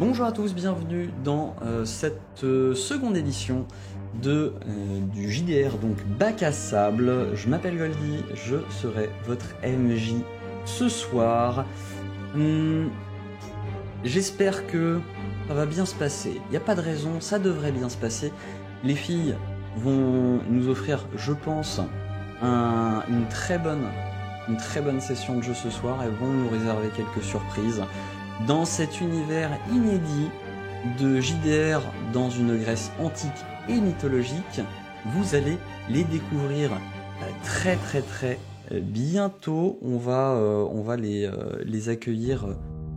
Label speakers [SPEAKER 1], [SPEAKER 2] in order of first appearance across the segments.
[SPEAKER 1] Bonjour à tous, bienvenue dans cette seconde édition du JDR, donc Bac à Sable. Je m'appelle Goldie, je serai votre MJ ce soir. J'espère que ça va bien se passer. Il n'y a pas de raison, ça devrait bien se passer. Les filles vont nous offrir, je pense, une très bonne session de jeu ce soir. Elles vont nous réserver quelques surprises. Dans cet univers inédit de JDR dans une Grèce antique et mythologique, vous allez les découvrir très bientôt. On va les accueillir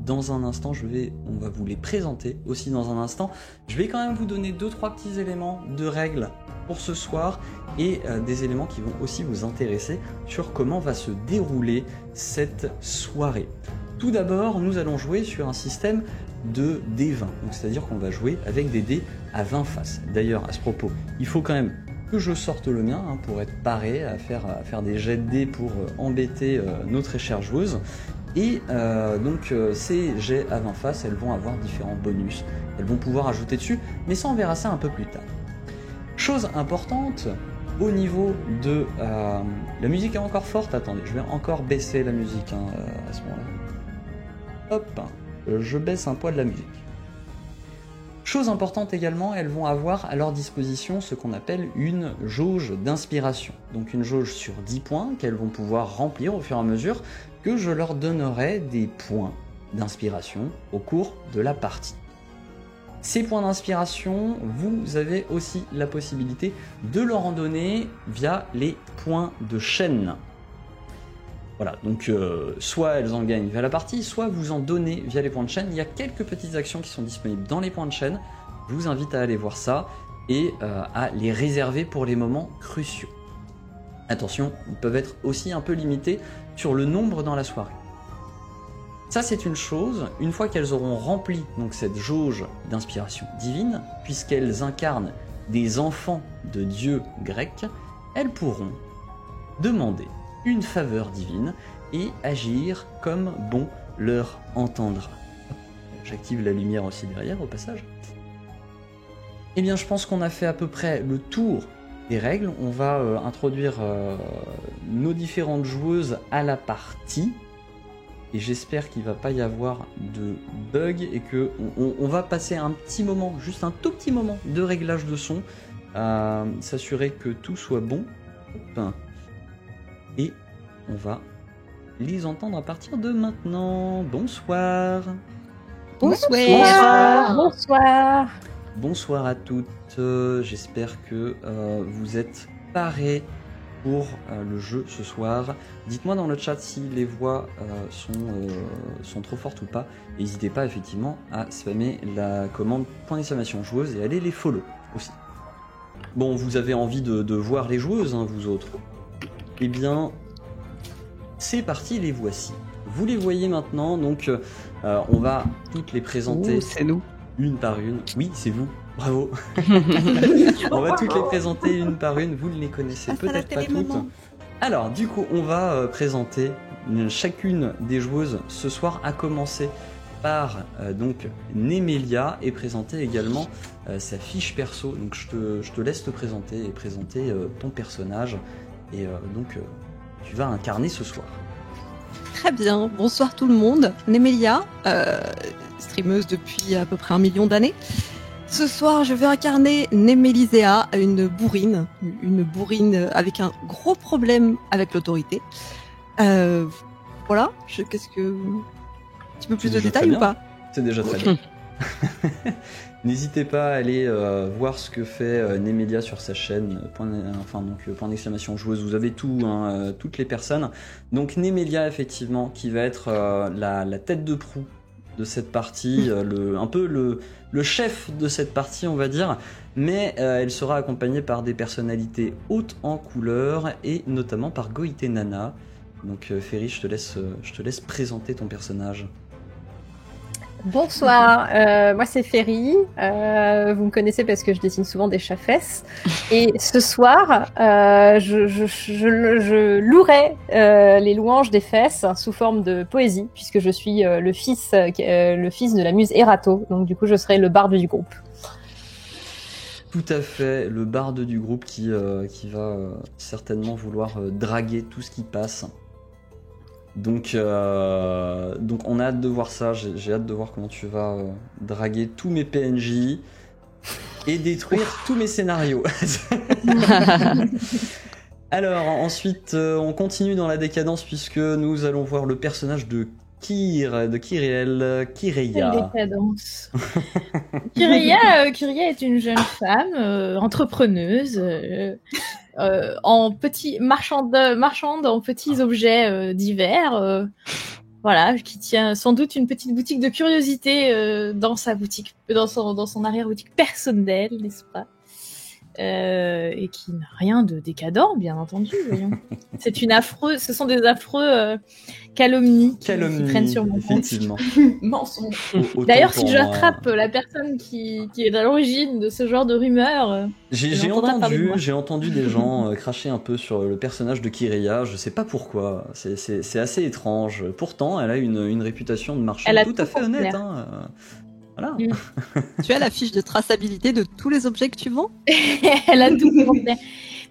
[SPEAKER 1] dans un instant. On va vous les présenter aussi dans un instant. Je vais quand même vous donner 2-3 petits éléments de règles pour ce soir et des éléments qui vont aussi vous intéresser sur comment va se dérouler cette soirée. Tout d'abord, nous allons jouer sur un système de D20, c'est-à-dire qu'on va jouer avec des dés à 20 faces. D'ailleurs, à ce propos, il faut quand même que je sorte le mien pour être paré à faire des jets de dés pour embêter nos très chères joueuses. Et donc ces jets à 20 faces, elles vont avoir différents bonus. Elles vont pouvoir ajouter dessus, mais ça on verra ça un peu plus tard. Chose importante, au niveau de... la musique est encore forte, attendez, je vais encore baisser la musique à ce moment-là. Hop, je baisse un poids de la musique. Chose importante également, elles vont avoir à leur disposition ce qu'on appelle une jauge d'inspiration. Donc une jauge sur 10 points qu'elles vont pouvoir remplir au fur et à mesure que je leur donnerai des points d'inspiration au cours de la partie. Ces points d'inspiration, vous avez aussi la possibilité de leur en donner via les points de chaîne. Voilà, donc soit elles en gagnent via la partie, soit vous en donnez via les points de chaîne. Il y a quelques petites actions qui sont disponibles dans les points de chaîne. Je vous invite à aller voir ça et à les réserver pour les moments cruciaux. Attention, ils peuvent être aussi un peu limités sur le nombre dans la soirée. Ça c'est une chose, une fois qu'elles auront rempli donc, cette jauge d'inspiration divine, puisqu'elles incarnent des enfants de dieux grecs, elles pourront demander une faveur divine et agir comme bon leur entendra. J'active la lumière aussi derrière au passage. Eh bien je pense qu'on a fait à peu près le tour des règles. On va introduire nos différentes joueuses à la partie et j'espère qu'il ne va pas y avoir de bug et que on va passer un petit moment, juste un tout petit moment de réglage de son, s'assurer que tout soit bon. Hop. Et on va les entendre à partir de maintenant. Bonsoir.
[SPEAKER 2] Bonsoir.
[SPEAKER 3] Bonsoir.
[SPEAKER 1] Bonsoir à toutes. J'espère que vous êtes parés pour le jeu ce soir. Dites-moi dans le chat si les voix sont trop fortes ou pas. N'hésitez pas effectivement à spammer la commande .exclamation joueuse et allez les follow aussi. Bon, vous avez envie de voir les joueuses, vous autres. Eh bien, c'est parti, les voici. Vous les voyez maintenant, donc on va toutes les présenter.
[SPEAKER 2] C'est nous.
[SPEAKER 1] Une par une. Oui, c'est vous. Bravo. On va toutes les présenter une par une. Vous ne les connaissez peut-être pas toutes. Alors, du coup, on va présenter chacune des joueuses ce soir, à commencer par donc Nemelia et présenter également sa fiche perso. Donc, je te laisse te présenter et présenter ton personnage. Et donc, tu vas incarner ce soir.
[SPEAKER 2] Très bien, bonsoir tout le monde. Nemelia, streameuse depuis à peu près 1 million d'années. Ce soir, je vais incarner Nemelisea, une bourrine avec un gros problème avec l'autorité. Voilà, qu'est-ce que... Un petit peu plus de détails ou pas?
[SPEAKER 1] C'est déjà très bien. N'hésitez pas à aller voir ce que fait Nemelia sur sa chaîne, point d'exclamation joueuse, vous avez tout, toutes les personnes. Donc Nemelia effectivement qui va être la tête de proue de cette partie, un peu le chef de cette partie on va dire, mais elle sera accompagnée par des personnalités hautes en couleur et notamment par Goïté Nana. Donc Ferry, je te laisse présenter ton personnage.
[SPEAKER 3] Bonsoir, moi c'est Ferry. Vous me connaissez parce que je dessine souvent des chats-fesses. Et ce soir, je louerai les louanges des fesses sous forme de poésie, puisque je suis le fils de la muse Erato. Donc du coup, je serai le barde du groupe.
[SPEAKER 1] Tout à fait, le barde du groupe qui va certainement vouloir draguer tout ce qui passe. Donc on a hâte de voir ça, j'ai hâte de voir comment tu vas draguer tous mes PNJ et détruire tous mes scénarios. Alors ensuite on continue dans la décadence puisque nous allons voir le personnage de Kyriel, Kyreia.
[SPEAKER 4] Quelle décadence. Kyria est une jeune femme entrepreneuse marchande en petits objets divers, voilà, qui tient sans doute une petite boutique de curiosité dans sa boutique, dans son arrière-boutique personnelle, n'est-ce pas, et qui n'a rien de décadent, bien entendu. Voyons. Ce sont des affreux calomnies qui prennent sur mon compte. Mensonge. D'ailleurs, si j'attrape la personne qui est à l'origine de ce genre de rumeurs,
[SPEAKER 1] j'ai entendu des gens cracher un peu sur le personnage de Kyreia. Je sais pas pourquoi. C'est assez étrange. Pourtant, elle a une réputation de marchande tout à fait honnête. Hein. Voilà.
[SPEAKER 2] Tu as la fiche de traçabilité de tous les objets que tu vends?
[SPEAKER 4] Elle a tout pour faire.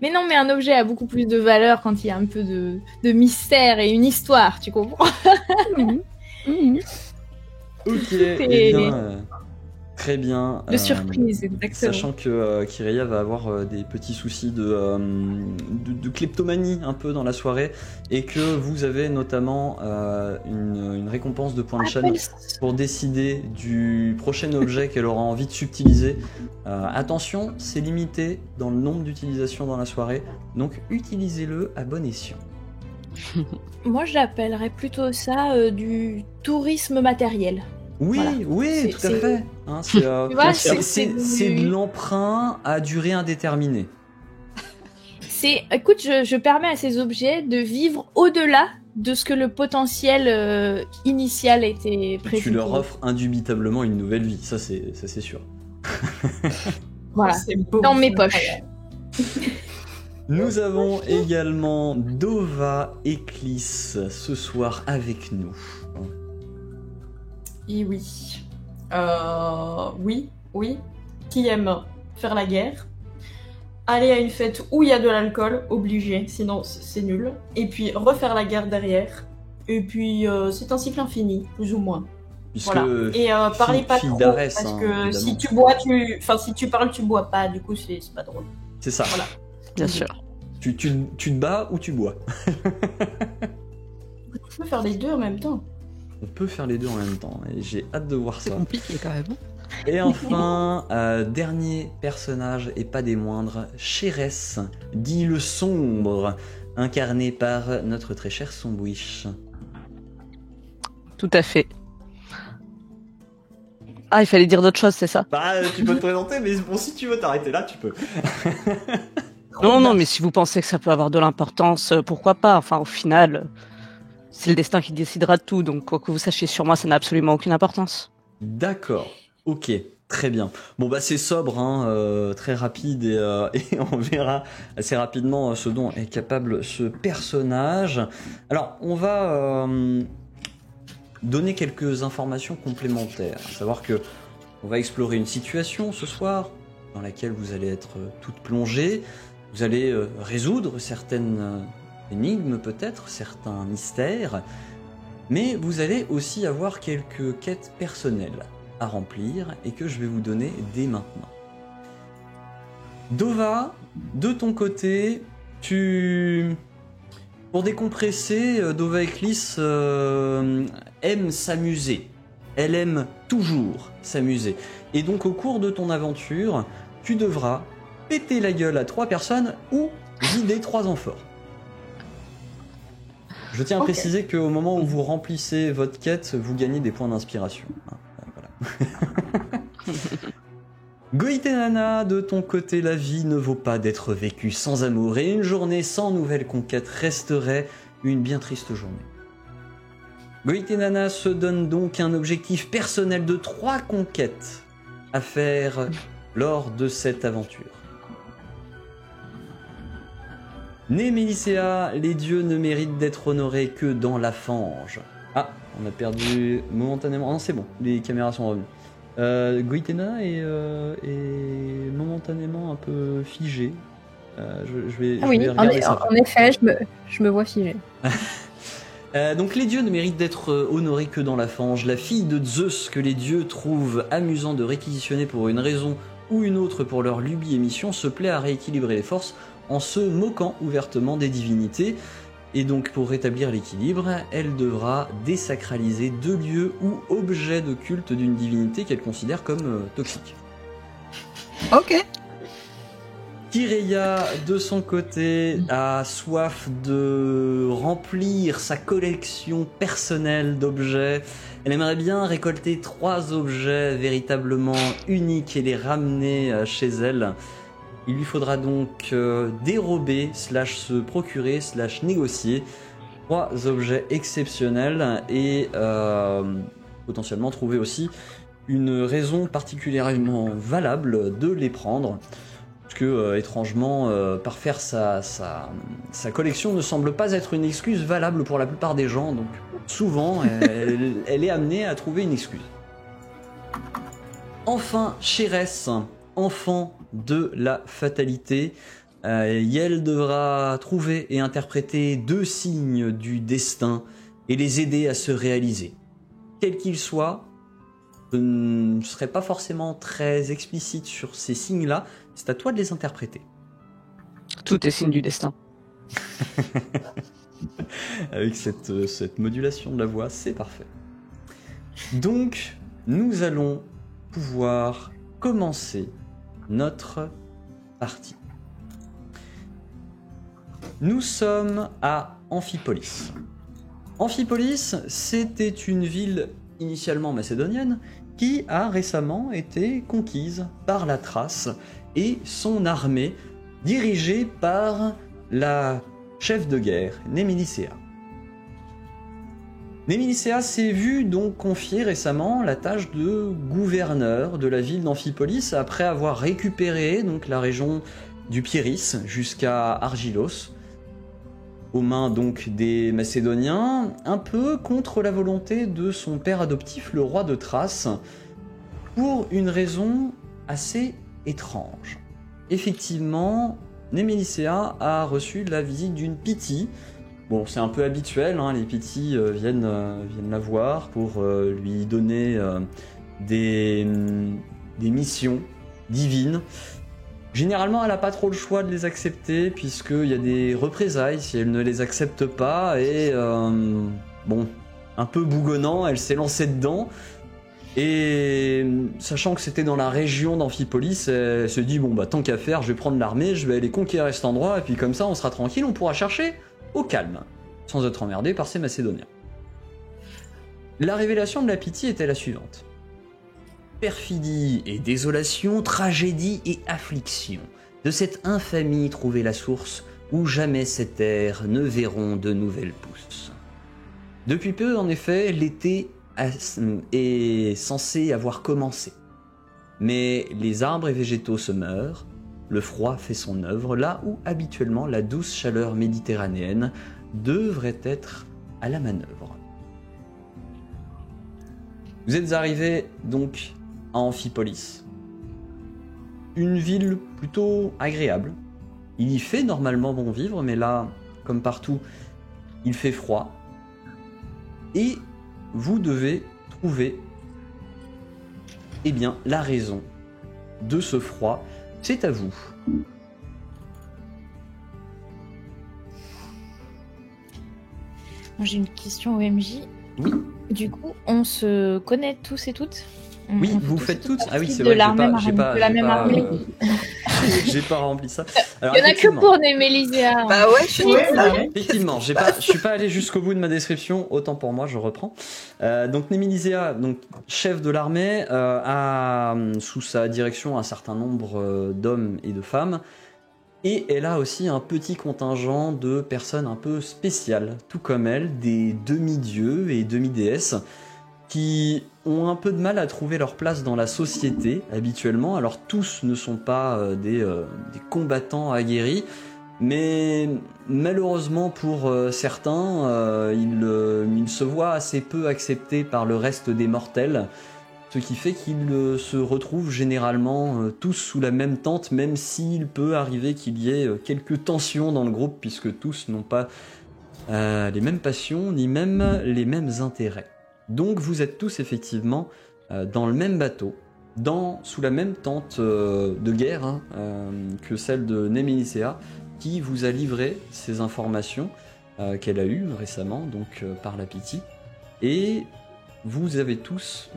[SPEAKER 4] Mais non, mais un objet a beaucoup plus de valeur quand il y a un peu de mystère et une histoire, tu comprends?
[SPEAKER 1] Ok, eh bien, très bien.
[SPEAKER 4] De surprise, exactement.
[SPEAKER 1] Sachant que Kyreia va avoir des petits soucis de kleptomanie un peu dans la soirée et que vous avez notamment une récompense de points de chaîne pour décider du prochain objet qu'elle aura envie de subtiliser. Attention, c'est limité dans le nombre d'utilisations dans la soirée, donc utilisez-le à bon escient.
[SPEAKER 4] Moi, j'appellerais plutôt ça du tourisme matériel.
[SPEAKER 1] Oui, voilà. Oui, tout à fait. Hein, c'est de l'emprunt à durée indéterminée.
[SPEAKER 4] Écoute, je permets à ces objets de vivre au-delà de ce que le potentiel initial était prévu.
[SPEAKER 1] Tu leur offres indubitablement une nouvelle vie, ça c'est sûr.
[SPEAKER 4] Voilà, dans mes poches.
[SPEAKER 1] Nous avons également Dova Eclis ce soir avec nous.
[SPEAKER 5] Et oui. Oui. Qui aime faire la guerre. Aller à une fête où il y a de l'alcool, obligé, sinon c'est nul. Et puis refaire la guerre derrière. Et puis c'est un cycle infini, plus ou moins.
[SPEAKER 1] Puisque
[SPEAKER 5] voilà. Et parlez pas trop, parce que si tu bois, si tu parles, tu bois pas. Du coup, c'est pas drôle.
[SPEAKER 1] C'est ça.
[SPEAKER 5] Voilà.
[SPEAKER 2] Bien sûr.
[SPEAKER 1] Tu te bats ou tu bois.
[SPEAKER 5] On peut faire les deux en même temps.
[SPEAKER 1] On peut faire les deux en même temps, et j'ai hâte de voir ça.
[SPEAKER 2] C'est compliqué quand même.
[SPEAKER 1] Et enfin, dernier personnage, et pas des moindres, Chérès, dit le sombre, incarné par notre très cher Sombwish.
[SPEAKER 6] Tout à fait. Ah, il fallait dire d'autres choses, c'est ça?
[SPEAKER 1] Bah, tu peux te présenter, mais bon, si tu veux t'arrêter là, tu peux.
[SPEAKER 6] Non, mais si vous pensez que ça peut avoir de l'importance, pourquoi pas? Enfin, au final, c'est le destin qui décidera de tout, donc quoi que vous sachiez sur moi, ça n'a absolument aucune importance.
[SPEAKER 1] D'accord, ok, très bien. Bon bah c'est sobre, hein, très rapide et on verra assez rapidement ce dont est capable ce personnage. Alors, on va donner quelques informations complémentaires, à savoir que on va explorer une situation ce soir dans laquelle vous allez être toute plongée. Vous allez résoudre certaines énigmes peut-être, certains mystères, mais vous allez aussi avoir quelques quêtes personnelles à remplir et que je vais vous donner dès maintenant. Dova, de ton côté, pour décompresser, Dova Eclis aime s'amuser. Elle aime toujours s'amuser. Et donc au cours de ton aventure, tu devras péter la gueule à 3 personnes ou vider 3 amphores. Je tiens à préciser qu'au moment où vous remplissez votre quête, vous gagnez des points d'inspiration. Voilà. Goitenana, de ton côté, la vie ne vaut pas d'être vécue sans amour, et une journée sans nouvelle conquête resterait une bien triste journée. Goitenana se donne donc un objectif personnel de 3 conquêtes à faire lors de cette aventure. Né Mélicéa, les dieux ne méritent d'être honorés que dans la fange. Ah, on a perdu momentanément. Non, c'est bon, les caméras sont revenues. Goitenana est momentanément un peu figé. Je vais regarder ça.
[SPEAKER 3] En effet, je me vois figé.
[SPEAKER 1] Donc les dieux ne méritent d'être honorés que dans la fange. La fille de Zeus que les dieux trouvent amusant de réquisitionner pour une raison ou une autre pour leur lubie et mission se plaît à rééquilibrer les forces en se moquant ouvertement des divinités. Et donc pour rétablir l'équilibre, elle devra désacraliser 2 lieux ou objets de culte d'une divinité qu'elle considère comme toxiques.
[SPEAKER 2] Ok.
[SPEAKER 1] Kireya, de son côté, a soif de remplir sa collection personnelle d'objets. Elle aimerait bien récolter 3 objets véritablement uniques et les ramener chez elle. Il lui faudra donc dérober, /se procurer, /négocier 3 objets exceptionnels et potentiellement trouver aussi une raison particulièrement valable de les prendre. Parce que, étrangement, parfaire sa collection ne semble pas être une excuse valable pour la plupart des gens, donc souvent, elle est amenée à trouver une excuse. Enfin, Cérès, enfant de la fatalité, Yael devra trouver et interpréter 2 signes du destin et les aider à se réaliser. Quels qu'ils soient, je ne serai pas forcément très explicite sur ces signes-là, c'est à toi de les interpréter.
[SPEAKER 6] Tout est signe du destin.
[SPEAKER 1] Avec cette modulation de la voix, c'est parfait. Donc, nous allons pouvoir commencer notre partie. Nous sommes à Amphipolis. Amphipolis, c'était une ville initialement macédonienne qui a récemment été conquise par la Thrace et son armée dirigée par la chef de guerre, Némélicéa. Némélicéa s'est vu donc confier récemment la tâche de gouverneur de la ville d'Amphipolis après avoir récupéré donc la région du Pieris jusqu'à Argilos, aux mains donc des Macédoniens, un peu contre la volonté de son père adoptif, le roi de Thrace, pour une raison assez étrange. Effectivement, Némélicéa a reçu la visite d'une Pythie. Bon, c'est un peu habituel, hein, les Pythies viennent la voir pour lui donner des missions divines. Généralement, elle n'a pas trop le choix de les accepter, puisqu'il y a des représailles si elle ne les accepte pas, et bon, un peu bougonnant, elle s'est lancée dedans, et sachant que c'était dans la région d'Amphipolis, elle se dit, bon bah tant qu'à faire, je vais prendre l'armée, je vais aller conquérir cet endroit, et puis comme ça on sera tranquille, on pourra chercher au calme, sans être emmerdé par ces Macédoniens. La révélation de la Pythie était la suivante. Perfidie et désolation, tragédie et affliction. De cette infamie trouvez la source où jamais ces terres ne verront de nouvelles pousses. Depuis peu, en effet, l'été est censé avoir commencé. Mais les arbres et végétaux se meurent, le froid fait son œuvre là où habituellement la douce chaleur méditerranéenne devrait être à la manœuvre. Vous êtes arrivés donc à Amphipolis. Une ville plutôt agréable. Il y fait normalement bon vivre, mais là, comme partout, il fait froid. Et vous devez trouver, eh bien, la raison de ce froid. C'est à vous.
[SPEAKER 4] Moi, j'ai une question au MJ.
[SPEAKER 1] Oui.
[SPEAKER 4] Du coup, on se connaît tous et toutes?
[SPEAKER 1] Oui,
[SPEAKER 4] On
[SPEAKER 1] vous
[SPEAKER 4] tous
[SPEAKER 1] faites
[SPEAKER 4] et
[SPEAKER 1] toutes. Ah oui, c'est
[SPEAKER 4] de
[SPEAKER 1] vrai.
[SPEAKER 4] la même armée.
[SPEAKER 1] J'ai pas rempli ça. Alors,
[SPEAKER 4] Il y en a que
[SPEAKER 1] effectivement,
[SPEAKER 4] pour Néméliséa.
[SPEAKER 2] Bah ouais, je suis
[SPEAKER 5] Ouais, bah ouais.
[SPEAKER 1] effectivement, je suis pas allé jusqu'au bout de ma description. Autant pour moi, je reprends. Donc Néméliséa, donc chef de l'armée, a sous sa direction un certain nombre d'hommes et de femmes Et elle a aussi un petit contingent de personnes un peu spéciales, tout comme elle, des demi-dieux et demi-déesses, qui ont un peu de mal à trouver leur place dans la société habituellement. Alors tous ne sont pas des combattants aguerris, mais malheureusement pour certains, ils se voient assez peu acceptés par le reste des mortels, ce qui fait qu'ils se retrouvent généralement tous sous la même tente, même s'il peut arriver qu'il y ait quelques tensions dans le groupe, puisque tous n'ont pas les mêmes passions, ni même les mêmes intérêts. Donc vous êtes tous effectivement dans le même bateau, sous la même tente de guerre que celle de Nemelisea, qui vous a livré ces informations qu'elle a eues récemment, donc par la Pity. Et vous êtes tous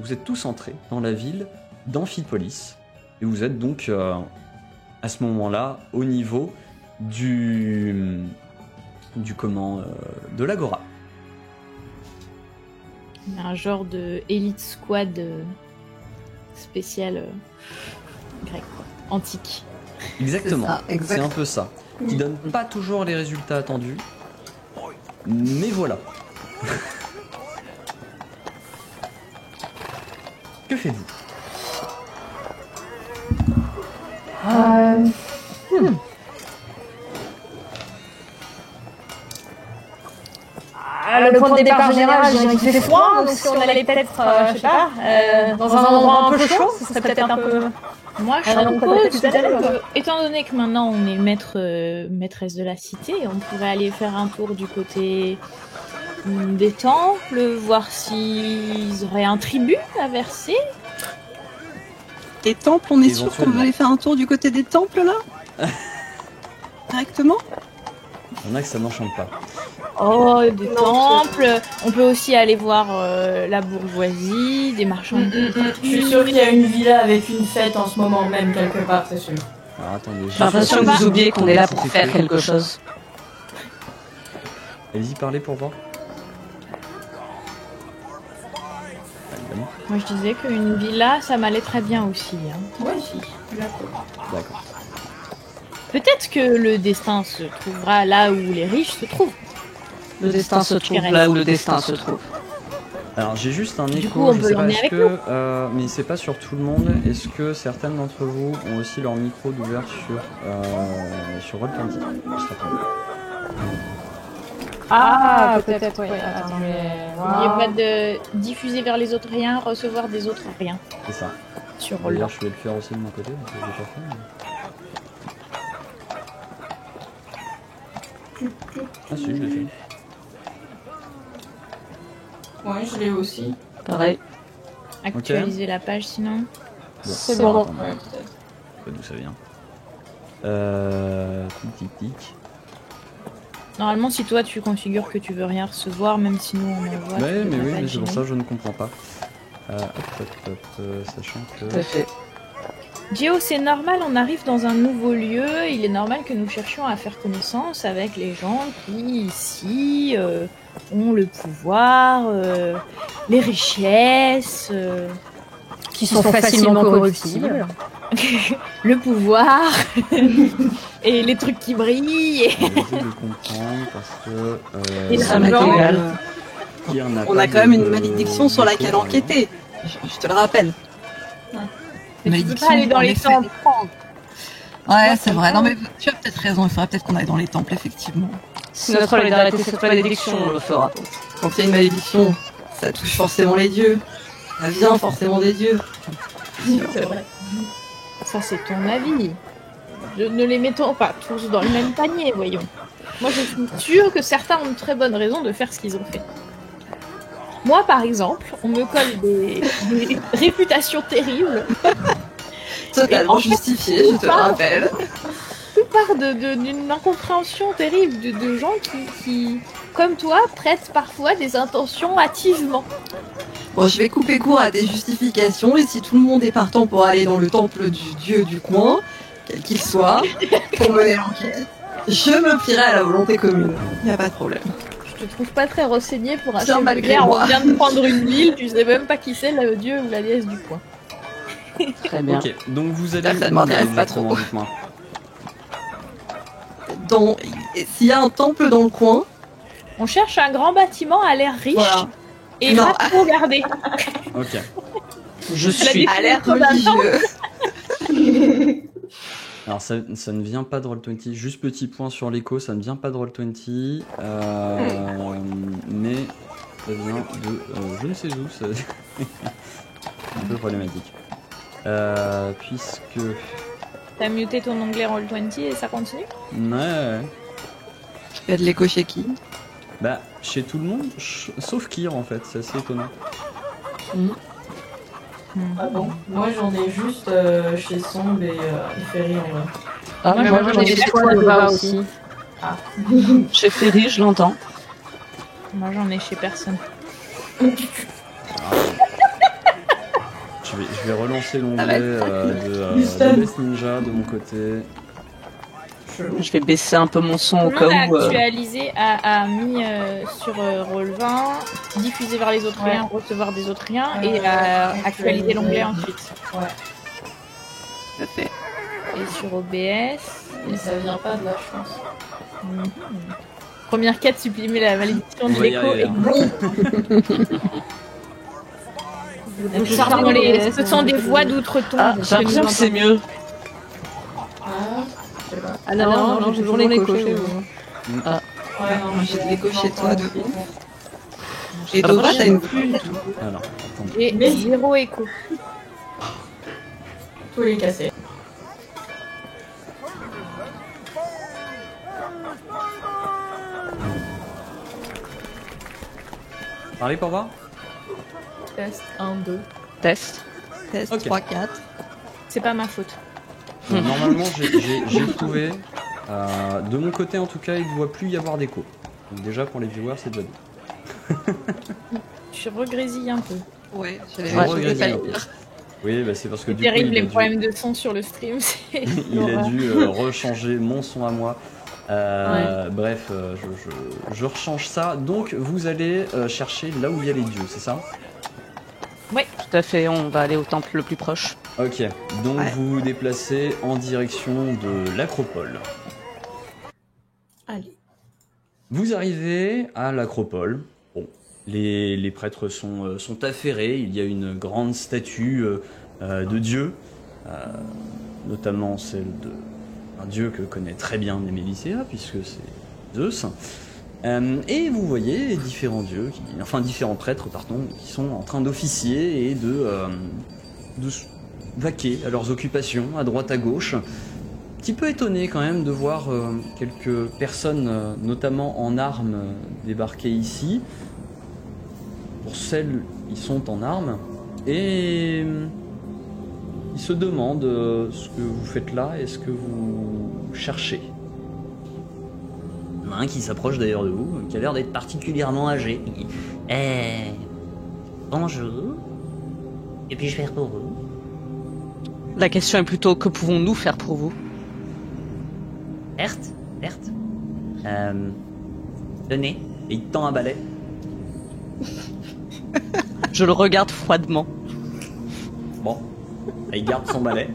[SPEAKER 1] entrés dans la ville d'Amphipolis. Et vous êtes donc à ce moment-là au niveau de l'Agora.
[SPEAKER 4] Un genre de élite squad spécial grec, quoi. Antique.
[SPEAKER 1] Exactement,
[SPEAKER 2] C'est
[SPEAKER 1] un peu ça. Qui donne pas toujours les résultats attendus, mais voilà. Que faites-vous ?
[SPEAKER 3] Le point de départ général, je dirais qu'il fait froid, donc si on allait peut-être, je sais pas, dans un endroit un peu chaud, ce serait peut-être un peu...
[SPEAKER 4] Moi, je propose que, étant donné que maintenant on est maîtresse de la cité, on pourrait aller faire un tour du côté des temples, voir s'ils auraient un tribut à verser.
[SPEAKER 2] Les temples, on est sûr qu'on va aller faire un tour du côté des temples là directement.
[SPEAKER 1] Il y en a que ça n'enchante pas.
[SPEAKER 4] Oh, des temples. On peut aussi aller voir la bourgeoisie, des marchands de...
[SPEAKER 5] Je suis sûre qu'il y a une villa avec une fête en ce moment même quelque part, c'est sûr.
[SPEAKER 1] Alors attendez,
[SPEAKER 6] J'ai l'impression que vous oubliez qu'on est là pour faire quelque chose.
[SPEAKER 1] Allez-y, parlez pour voir.
[SPEAKER 4] Moi, je disais qu'une villa, ça m'allait très bien aussi. Hein.
[SPEAKER 5] Moi aussi.
[SPEAKER 1] D'accord.
[SPEAKER 4] Peut-être que le destin se trouvera là où les riches se trouvent.
[SPEAKER 6] Le destin se trouve là où le destin se trouve.
[SPEAKER 1] Alors j'ai juste un écho,
[SPEAKER 4] coup, on
[SPEAKER 1] je
[SPEAKER 4] peut
[SPEAKER 1] sais pas,
[SPEAKER 4] l'emmener
[SPEAKER 1] est-ce
[SPEAKER 4] avec
[SPEAKER 1] que, mais c'est pas sur tout le monde, est-ce que certaines d'entre vous ont aussi leur micro ouvert sur Roll20 ? Juste attendez.
[SPEAKER 3] Ah, peut-être, oui. Attends, mais...
[SPEAKER 4] Il n'y a pas de diffuser vers les autres rien, recevoir des autres rien.
[SPEAKER 1] C'est ça.
[SPEAKER 4] Sur Roll.
[SPEAKER 1] D'ailleurs je vais le faire aussi de mon côté, parce que je l'ai pas fait. Mais... Ah si, je l'ai fait.
[SPEAKER 5] Ouais, je l'ai aussi.
[SPEAKER 6] Pareil.
[SPEAKER 4] Actualiser la page sinon.
[SPEAKER 1] Bon,
[SPEAKER 3] C'est
[SPEAKER 1] ça
[SPEAKER 3] bon.
[SPEAKER 1] va, attendez.
[SPEAKER 5] Ouais, peut-être.
[SPEAKER 1] Je sais pas d'où ça vient. Tic.
[SPEAKER 4] Normalement, si toi tu configures que tu veux rien recevoir, même si nous on envoie.
[SPEAKER 1] Ouais,
[SPEAKER 4] tu
[SPEAKER 1] mais
[SPEAKER 4] devrais
[SPEAKER 1] oui,
[SPEAKER 4] pas
[SPEAKER 1] mais
[SPEAKER 4] être
[SPEAKER 1] c'est pour
[SPEAKER 4] gêné.
[SPEAKER 1] ça que je ne comprends pas. Sachant que...
[SPEAKER 6] Tout à fait.
[SPEAKER 4] Gio, c'est normal, on arrive dans un nouveau lieu, il est normal que nous cherchions à faire connaissance avec les gens qui, ici, ont le pouvoir, les richesses,
[SPEAKER 3] Qui sont facilement corruptibles.
[SPEAKER 4] le pouvoir, et les trucs qui brillent.
[SPEAKER 1] J'ai essayé de comprendre parce que...
[SPEAKER 4] Et
[SPEAKER 6] ça m'est égal.
[SPEAKER 2] On a quand même une malédiction sur laquelle enquêter. Je te le rappelle.
[SPEAKER 4] Mais tu peux pas aller dans les temples.
[SPEAKER 2] Ouais, c'est vrai. Non, mais tu as peut-être raison. Il faudrait peut-être qu'on aille dans les temples, effectivement.
[SPEAKER 6] Si notre rôle est d'arrêter cette malédiction, on le fera.
[SPEAKER 2] Quand il y a une malédiction, ça touche forcément les dieux. Ça vient forcément des dieux.
[SPEAKER 4] C'est vrai. Ça, c'est ton avis. Ne les mettons pas tous dans le même panier, voyons. Moi, je suis sûre que certains ont une très bonne raison de faire ce qu'ils ont fait. Moi, par exemple, on me colle des réputations terribles.
[SPEAKER 2] Totalement
[SPEAKER 4] Et en fait,
[SPEAKER 2] justifié, je te le rappelle.
[SPEAKER 4] Tout part d'une incompréhension terrible de gens qui, comme toi, prêtent parfois des intentions hâtivement.
[SPEAKER 2] Bon, je vais couper court à des justifications et si tout le monde est partant pour aller dans le temple du dieu du coin, quel qu'il soit, pour mener l'enquête, je me plierai à la volonté commune. Il n'y a pas de problème.
[SPEAKER 4] Je te trouve pas très renseigné pour un
[SPEAKER 2] Tiens,
[SPEAKER 4] chef de
[SPEAKER 2] malgré
[SPEAKER 4] guerre.
[SPEAKER 2] moi.
[SPEAKER 4] On vient de prendre une ville, tu sais même pas qui c'est le dieu ou la déesse du coin.
[SPEAKER 6] Très bien.
[SPEAKER 1] Ok, donc vous allez...
[SPEAKER 2] Ça ne m'intéresse pas trop.
[SPEAKER 1] Dites-moi.
[SPEAKER 2] s'il y a un temple dans le coin,
[SPEAKER 4] On cherche un grand bâtiment à l'air riche
[SPEAKER 2] voilà.
[SPEAKER 4] et
[SPEAKER 2] Non.
[SPEAKER 4] pas regardé.
[SPEAKER 1] Ok.
[SPEAKER 6] Je
[SPEAKER 4] La
[SPEAKER 6] suis.
[SPEAKER 2] À l'air
[SPEAKER 4] Comme un
[SPEAKER 2] religieux.
[SPEAKER 1] Alors ça ne vient pas de Roll20, juste petit point sur l'écho, ça ne vient pas de Roll20, mais ça vient de je ne sais où, ça... un peu problématique. Puisque...
[SPEAKER 4] T'as muté ton onglet Roll20 et ça continue?
[SPEAKER 1] Ouais.
[SPEAKER 2] Il y a de l'écho chez qui?
[SPEAKER 1] Bah, chez tout le monde, sauf Kyr en fait, c'est assez étonnant.
[SPEAKER 5] Ah bon? Moi j'en ai juste chez Somb et Ferry en vrai.
[SPEAKER 6] Ah,
[SPEAKER 3] Moi, j'en ai chez toi, Nova aussi.
[SPEAKER 6] Chez Ferry, je l'entends.
[SPEAKER 4] Moi j'en ai chez personne.
[SPEAKER 1] Je vais relancer l'onglet
[SPEAKER 2] va être
[SPEAKER 1] de Best Ninja de mon côté.
[SPEAKER 6] Je vais baisser un peu mon son au
[SPEAKER 4] Tout
[SPEAKER 6] cas
[SPEAKER 4] le monde
[SPEAKER 6] où.
[SPEAKER 4] a actualisé, a mis sur Roll20, diffuser vers les autres liens, recevoir des autres liens et a actualisé l'onglet ensuite.
[SPEAKER 5] Ouais.
[SPEAKER 2] Tout à fait.
[SPEAKER 4] Et sur OBS.
[SPEAKER 5] Et ça vient pas de là, je pense.
[SPEAKER 4] Première quête, supprimer la malédiction de
[SPEAKER 1] On va y
[SPEAKER 4] l'écho
[SPEAKER 1] arriver,
[SPEAKER 4] et ce sont des voix d'outre-tombe.
[SPEAKER 6] Ah, j'ai l'impression que c'est mieux.
[SPEAKER 2] Ah non, j'ai toujours l'écho chez vous.
[SPEAKER 5] Ouais, non, mais
[SPEAKER 2] J'ai de l'écho chez toi, de
[SPEAKER 5] ouf.
[SPEAKER 2] Et
[SPEAKER 6] Ah,
[SPEAKER 2] Dora,
[SPEAKER 6] bah,
[SPEAKER 2] t'as une
[SPEAKER 1] Alors, attendez.
[SPEAKER 4] Et zéro écho.
[SPEAKER 5] Tous les cassés.
[SPEAKER 1] Parlez pour voir.
[SPEAKER 5] Test 1, 2.
[SPEAKER 6] Test.
[SPEAKER 2] test
[SPEAKER 1] Ok.
[SPEAKER 2] 3, 4.
[SPEAKER 4] C'est pas ma faute.
[SPEAKER 1] Donc, normalement, j'ai trouvé. De mon côté, en tout cas, il ne doit plus y avoir d'écho. Donc déjà, pour les viewers, c'est déjà bien.
[SPEAKER 4] Je regrésille un peu.
[SPEAKER 2] Ouais,
[SPEAKER 1] Je
[SPEAKER 2] je
[SPEAKER 1] regrette
[SPEAKER 2] l'ai
[SPEAKER 1] un peu. Oui, bah, c'est parce que
[SPEAKER 4] C'est
[SPEAKER 1] du
[SPEAKER 4] terrible
[SPEAKER 1] coup,
[SPEAKER 4] les problèmes de son sur le stream.
[SPEAKER 1] il a dû rechanger mon son à moi. Bref, je rechange ça. Donc, vous allez chercher là où il y a les dieux, c'est ça?
[SPEAKER 6] Tout à fait, on va aller au temple le plus proche.
[SPEAKER 1] Ok, donc
[SPEAKER 2] Ouais.
[SPEAKER 1] vous vous déplacez en direction de l'acropole.
[SPEAKER 5] Allez.
[SPEAKER 1] Vous arrivez à l'acropole. Bon, les prêtres sont affairés. Il y a une grande statue de dieu, notamment celle d'un dieu que connaît très bien Némélicéa, puisque c'est Zeus. Et vous voyez différents dieux, différents prêtres, pardon, qui sont en train d'officier et de vaquer à leurs occupations à droite à gauche. Petit peu étonné quand même de voir quelques personnes, notamment en armes, débarquer ici. Pour celles qui sont en armes. Et ils se demandent ce que vous faites là et ce que vous cherchez. Il y en a un qui s'approche d'ailleurs de vous, qui a l'air d'être particulièrement âgé. Bonjour. Et puis-je faire pour vous?
[SPEAKER 6] La question est plutôt que pouvons-nous faire pour vous?
[SPEAKER 1] Certes. Tenez. Et il tend un balai.
[SPEAKER 6] Je le regarde froidement.
[SPEAKER 1] Bon. Et il garde son balai.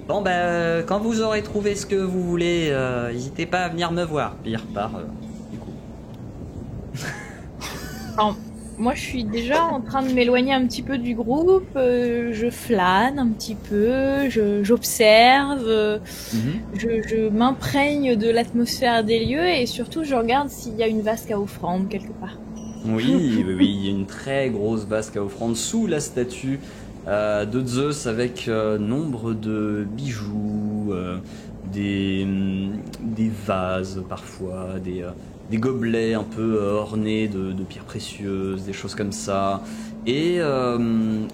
[SPEAKER 1] Bon, quand vous aurez trouvé ce que vous voulez, n'hésitez pas à venir me voir. Puis il repart, du coup.
[SPEAKER 4] Alors, moi, je suis déjà en train de m'éloigner un petit peu du groupe. Je flâne un petit peu, j'observe, je m'imprègne de l'atmosphère des lieux et surtout, je regarde s'il y a une vasque à offrande quelque part.
[SPEAKER 1] Oui, il y a une très grosse vasque à offrande sous la statue de Zeus avec nombre de bijoux, des vases parfois, des gobelets un peu ornés de pierres précieuses, des choses comme ça. Et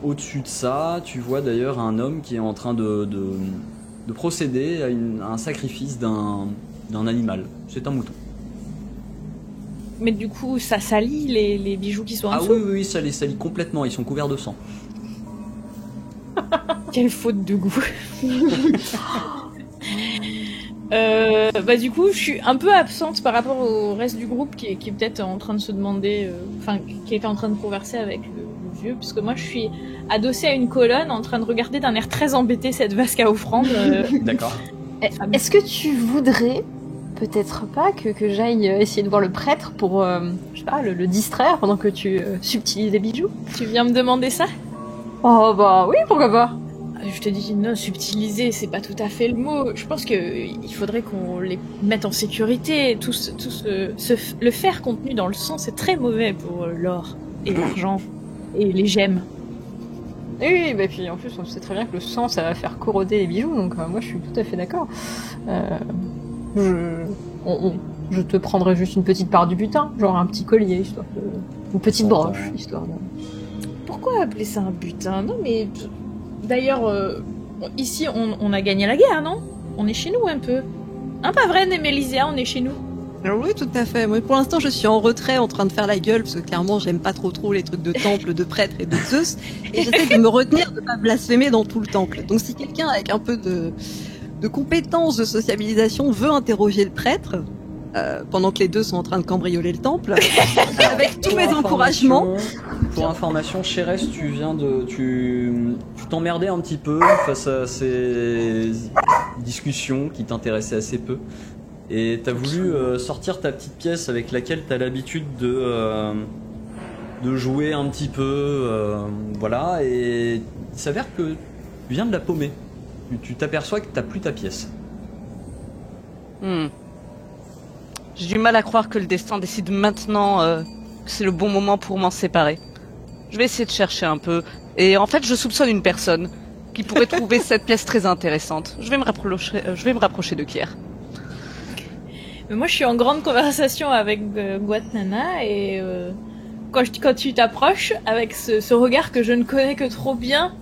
[SPEAKER 1] au-dessus de ça, tu vois d'ailleurs un homme qui est en train de procéder à un sacrifice d'un animal. C'est un mouton.
[SPEAKER 4] Mais du coup, ça salit les bijoux qui sont en
[SPEAKER 1] Ah
[SPEAKER 4] dessous.
[SPEAKER 1] oui, ça les salit complètement, ils sont couverts de sang.
[SPEAKER 4] Quelle faute de goût. Du coup, je suis un peu absente par rapport au reste du groupe qui est peut-être en train de se demander, qui était en train de converser avec le vieux, puisque moi je suis adossée à une colonne en train de regarder d'un air très embêté cette vasque à offrande.
[SPEAKER 1] D'accord.
[SPEAKER 3] Est-ce que tu voudrais peut-être pas que j'aille essayer de voir le prêtre pour, je sais pas, le distraire pendant que tu subtilises des bijoux?
[SPEAKER 4] Tu viens me demander ça?
[SPEAKER 3] Oh bah oui, pourquoi pas.
[SPEAKER 4] Je te dis non, subtiliser, c'est pas tout à fait le mot. Je pense que il faudrait qu'on les mette en sécurité. Le fer contenu dans le sang, c'est très mauvais pour l'or et l'argent et les gemmes.
[SPEAKER 3] Oui, bah puis en plus on sait très bien que le sang ça va faire corroder les bijoux, donc moi je suis tout à fait d'accord. Je te prendrai juste une petite part du butin, genre un petit collier, histoire de... une petite broche, histoire de...
[SPEAKER 4] Pourquoi appeler ça un butin? Non mais... D'ailleurs, ici on a gagné la guerre, non? On est chez nous un peu. Hein, pas vrai, Némélisea, on est chez nous?
[SPEAKER 2] Oui, tout à fait. Moi, pour l'instant, je suis en retrait en train de faire la gueule, parce que clairement, j'aime pas trop les trucs de temple, de prêtre et de Zeus. Et j'essaie de me retenir de pas blasphémer dans tout le temple. Donc si quelqu'un avec un peu de compétences de sociabilisation veut interroger le prêtre, pendant que les deux sont en train de cambrioler le temple, avec tous mes encouragements.
[SPEAKER 1] Pour information, Chérès, tu t'emmerdais un petit peu face à ces discussions qui t'intéressaient assez peu. Et t'as voulu sortir ta petite pièce avec laquelle t'as l'habitude de jouer un petit peu, voilà, et il s'avère que tu viens de la paumer. Tu t'aperçois que t'as plus ta pièce.
[SPEAKER 6] J'ai du mal à croire que le destin décide maintenant que c'est le bon moment pour m'en séparer. Je vais essayer de chercher un peu. Et en fait, je soupçonne une personne qui pourrait trouver cette pièce très intéressante. Je vais me rapprocher de Kier.
[SPEAKER 4] Mais moi, je suis en grande conversation avec Guatnana et quand tu t'approches avec ce regard que je ne connais que trop bien,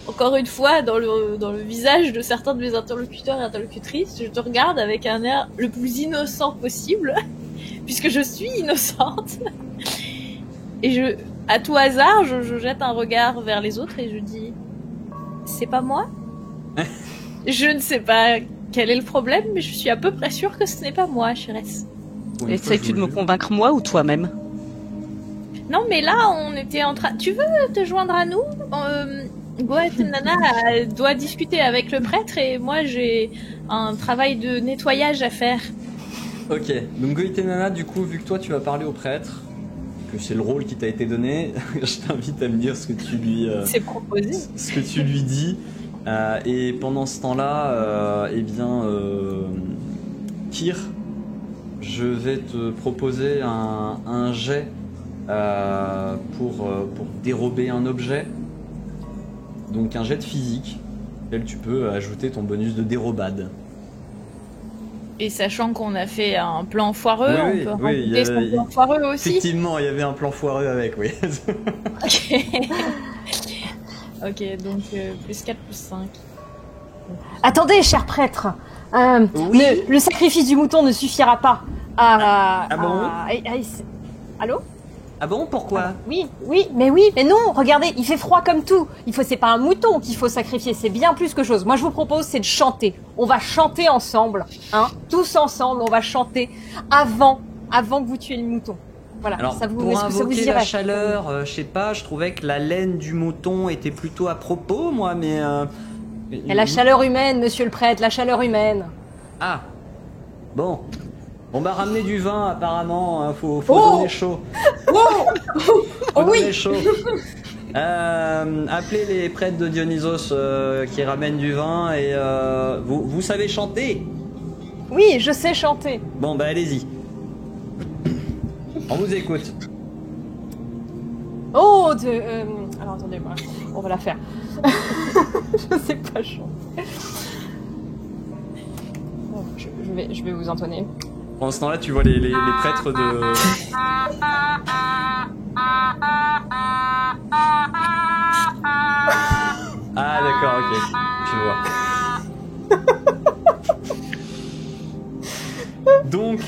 [SPEAKER 4] encore une fois, dans le visage de certains de mes interlocuteurs et interlocutrices, je te regarde avec un air le plus innocent possible, puisque je suis innocente. Et à tout hasard, je jette un regard vers les autres et je dis « C'est pas moi ?» Je ne sais pas quel est le problème, mais je suis à peu près sûre que ce n'est pas moi, Chérès.
[SPEAKER 6] Essayes-tu de me convaincre moi ou toi-même?
[SPEAKER 4] Non, mais là, on était en train... Tu veux te joindre à nous Guatnana doit discuter avec le prêtre et moi j'ai un travail de nettoyage à faire.
[SPEAKER 1] Ok, donc Guatnana, du coup, vu que toi tu vas parler au prêtre, que c'est le rôle qui t'a été donné, je t'invite à me dire ce que tu lui...
[SPEAKER 4] c'est proposé.
[SPEAKER 1] Ce que tu lui dis. Et pendant ce temps-là, Kir, je vais te proposer un jet pour dérober un objet. Donc un jet de physique, auquel tu peux ajouter ton bonus de dérobade.
[SPEAKER 4] Et sachant qu'on a fait un plan foireux, on peut rajouter son plan foireux aussi.
[SPEAKER 1] Effectivement, il y avait un plan foireux avec, oui.
[SPEAKER 4] Ok, donc plus 4, plus 5.
[SPEAKER 3] Attendez, cher prêtre,
[SPEAKER 1] oui.
[SPEAKER 3] le sacrifice du mouton ne suffira pas à...
[SPEAKER 1] Ah bon
[SPEAKER 3] Allô?
[SPEAKER 1] Ah bon, pourquoi?
[SPEAKER 3] Oui, mais non, regardez, il fait froid comme tout. C'est pas un mouton qu'il faut sacrifier, c'est bien plus que chose. Moi, je vous propose, c'est de chanter. On va chanter ensemble, hein, tous ensemble, on va chanter avant que vous tuiez le mouton. Voilà.
[SPEAKER 1] Alors,
[SPEAKER 3] ça vous,
[SPEAKER 1] pour invoquer
[SPEAKER 3] irait
[SPEAKER 1] la chaleur, je sais pas, je trouvais que la laine du mouton était plutôt à propos, moi, mais...
[SPEAKER 3] Et la chaleur humaine, monsieur le prêtre, la chaleur humaine.
[SPEAKER 1] Ah, bon. On m'a ramené du vin, apparemment, hein, faut donner chaud. Faut donner chaud. Appelez les prêtres de Dionysos qui ramènent du vin et vous savez chanter?
[SPEAKER 3] Oui, je sais chanter.
[SPEAKER 1] Bon, bah allez-y. On vous écoute.
[SPEAKER 3] Alors attendez, on va la faire. Je sais pas chanter. Bon, je vais vous entonner.
[SPEAKER 1] Pendant ce temps-là, tu vois les prêtres de... Ah d'accord, ok, je vois. Donc,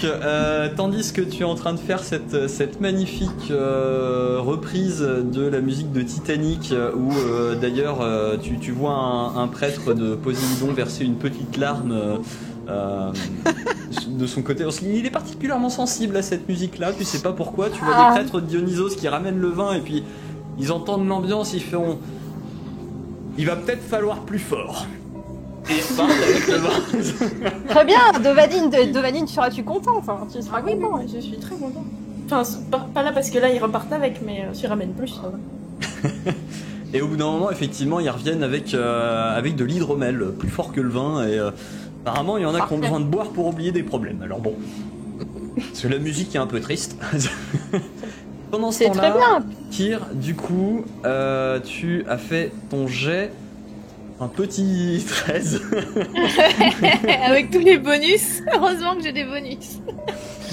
[SPEAKER 1] tandis que tu es en train de faire cette magnifique reprise de la musique de Titanic, où d'ailleurs tu vois un prêtre de Poséidon verser une petite larme de son côté. Il est particulièrement sensible à cette musique-là, tu sais pas pourquoi. Tu vois des prêtres de Dionysos qui ramènent le vin et puis ils entendent l'ambiance, ils font... Il va peut-être falloir plus fort. Et ils partent avec le vin.
[SPEAKER 3] Très bien, Dovadine, seras-tu contente hein, tu seras
[SPEAKER 5] Oui,
[SPEAKER 3] contente.
[SPEAKER 5] bon, je suis très contente. Enfin, pas là parce que là, ils repartent avec, mais s'ils ramènent plus, ça va.
[SPEAKER 1] Et au bout d'un moment, effectivement, ils reviennent avec de l'hydromel, plus fort que le vin, et apparemment, il y en a qui ont besoin de boire pour oublier des problèmes. Alors bon, parce que la musique est un peu triste. Pendant ce
[SPEAKER 3] C'est très
[SPEAKER 1] temps-là,
[SPEAKER 3] bien.
[SPEAKER 1] Kyr, du coup, tu as fait ton jet, un petit 13.
[SPEAKER 4] Avec tous les bonus. Heureusement que j'ai des bonus.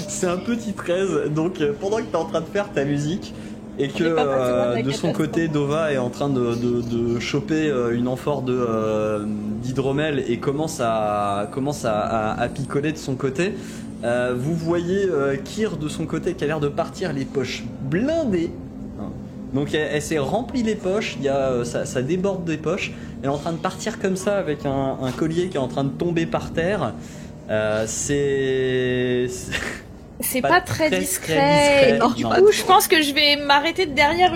[SPEAKER 1] C'est un petit 13, donc pendant que tu es en train de faire ta musique, et que
[SPEAKER 4] On est pas passé loin de la
[SPEAKER 1] de son
[SPEAKER 4] catastrophe.
[SPEAKER 1] côté Dova est en train de choper une amphore d'hydromel et commence à picoler de son côté, vous voyez Kyr de son côté qui a l'air de partir les poches blindées. Donc elle s'est remplie les poches, ça déborde des poches, elle est en train de partir comme ça avec un collier qui est en train de tomber par terre.
[SPEAKER 4] C'est pas très discret.
[SPEAKER 1] Non,
[SPEAKER 4] Du
[SPEAKER 1] non.
[SPEAKER 4] coup, je pense que je vais m'arrêter derrière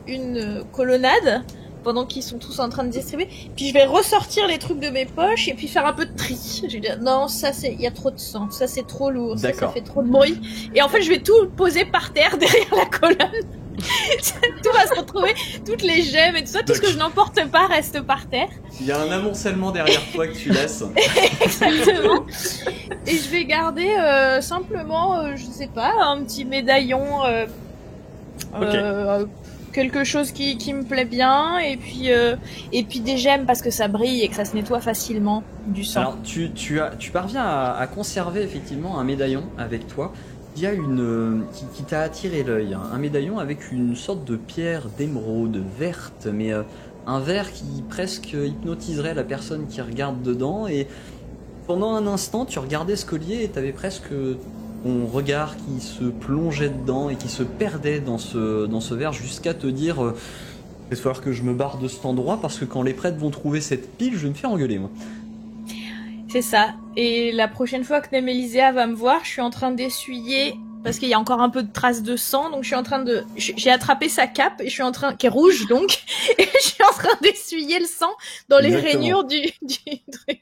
[SPEAKER 4] une colonnade pendant qu'ils sont tous en train de distribuer. Puis je vais ressortir les trucs de mes poches et puis faire un peu de tri. Je vais dire non, il y a trop de sang, ça c'est trop lourd, ça
[SPEAKER 1] D'accord.
[SPEAKER 4] fait trop de bruit. Et en fait, je vais tout poser par terre derrière la colonne. Tout va se retrouver, toutes les gemmes et tout ça, tout ce que je n'emporte pas reste par terre.
[SPEAKER 1] Il y a un amoncellement derrière toi que tu laisses.
[SPEAKER 4] Exactement. Et je vais garder simplement, je sais pas, un petit médaillon, quelque chose qui me plaît bien, et puis des gemmes parce que ça brille et que ça se nettoie facilement du sang.
[SPEAKER 1] Alors tu parviens à conserver effectivement un médaillon avec toi. Il y a qui t'a attiré l'œil, hein. Un médaillon avec une sorte de pierre d'émeraude verte, mais un vert qui presque hypnotiserait la personne qui regarde dedans. Et pendant un instant, tu regardais ce collier et t'avais presque ton regard qui se plongeait dedans et qui se perdait dans ce verre jusqu'à te dire il va falloir que je me barre de cet endroit parce que quand les prêtres vont trouver cette pile, je vais me faire engueuler moi.
[SPEAKER 4] C'est ça. Et la prochaine fois que Nemelisea va me voir, je suis en train d'essuyer, parce qu'il y a encore un peu de traces de sang, donc j'ai attrapé sa cape, et qui est rouge donc, et je suis en train d'essuyer le sang dans les
[SPEAKER 1] Exactement.
[SPEAKER 4] rainures du truc.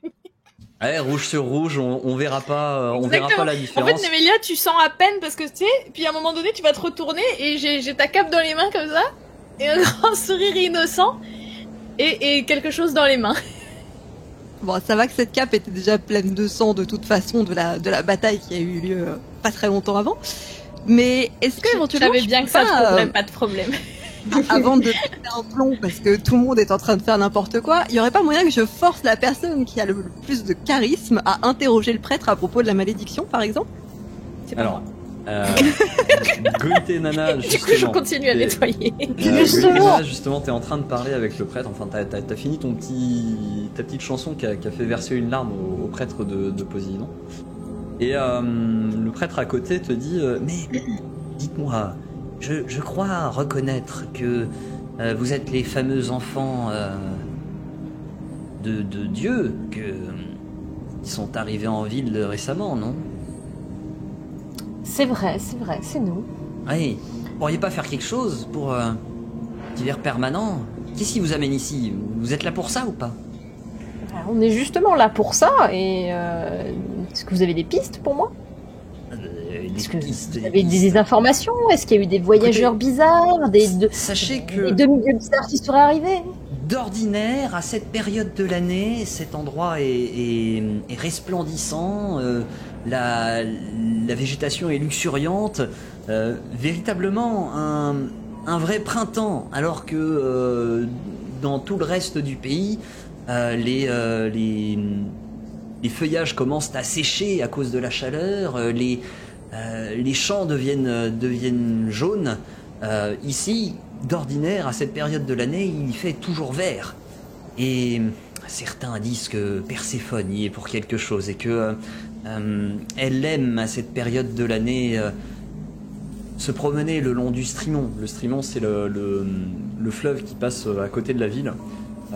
[SPEAKER 1] Ouais, rouge sur rouge, on verra pas, on verra
[SPEAKER 4] Exactement.
[SPEAKER 1] pas la
[SPEAKER 4] En
[SPEAKER 1] différence.
[SPEAKER 4] fait, Nemelia, tu sens à peine parce que tu sais, puis à un moment donné, tu vas te retourner et j'ai ta cape dans les mains comme ça, et un grand sourire innocent, et quelque chose dans les mains.
[SPEAKER 2] Bon, ça va que cette cape était déjà pleine de sang de toute façon de la bataille qui a eu lieu pas très longtemps avant. Mais est-ce que
[SPEAKER 4] Je
[SPEAKER 2] éventuellement
[SPEAKER 4] savais bien que ça
[SPEAKER 2] pas,
[SPEAKER 4] poserait pas de problème.
[SPEAKER 2] avant de péter un plomb parce que tout le monde est en train de faire n'importe quoi, il y aurait pas moyen que je force la personne qui a le plus de charisme à interroger le prêtre à propos de la malédiction, par exemple?
[SPEAKER 4] C'est pas
[SPEAKER 1] Alors,
[SPEAKER 4] moi.
[SPEAKER 1] Goïté Nana,
[SPEAKER 4] Du coup, je
[SPEAKER 1] justement.
[SPEAKER 4] continue à nettoyer.
[SPEAKER 1] Goïté Nana, justement, t'es en train de parler avec le prêtre. Enfin, t'as fini ta petite chanson qui a fait verser une larme au prêtre de Poséidon. Et le prêtre à côté te dit mais dites-moi, je crois reconnaître que vous êtes les fameux enfants de Dieu qui sont arrivés en ville récemment, non?
[SPEAKER 3] C'est vrai, c'est nous.
[SPEAKER 1] Oui, vous pourriez pas faire quelque chose pour hiver permanent? Qu'est-ce qui vous amène ici? Vous êtes là pour ça ou pas?
[SPEAKER 3] On est justement là pour ça, et est-ce que vous avez des pistes pour moi? Est-ce que vous avez des informations? Est-ce qu'il y a eu des voyageurs bizarres,
[SPEAKER 1] Sachez
[SPEAKER 3] des
[SPEAKER 1] que
[SPEAKER 3] demi-dieux bizarres qui seraient arrivés?
[SPEAKER 1] d'ordinaire, à cette période de l'année, cet endroit est resplendissant, la végétation est luxuriante, véritablement un vrai printemps, alors que dans tout le reste du pays, les feuillages commencent à sécher à cause de la chaleur, les champs deviennent jaunes. Ici, d'ordinaire, à cette période de l'année, il fait toujours vert. Et certains disent que Perséphone y est pour quelque chose et que elle aime à cette période de l'année se promener le long du Strimon. Le Strimon, c'est le fleuve qui passe à côté de la ville.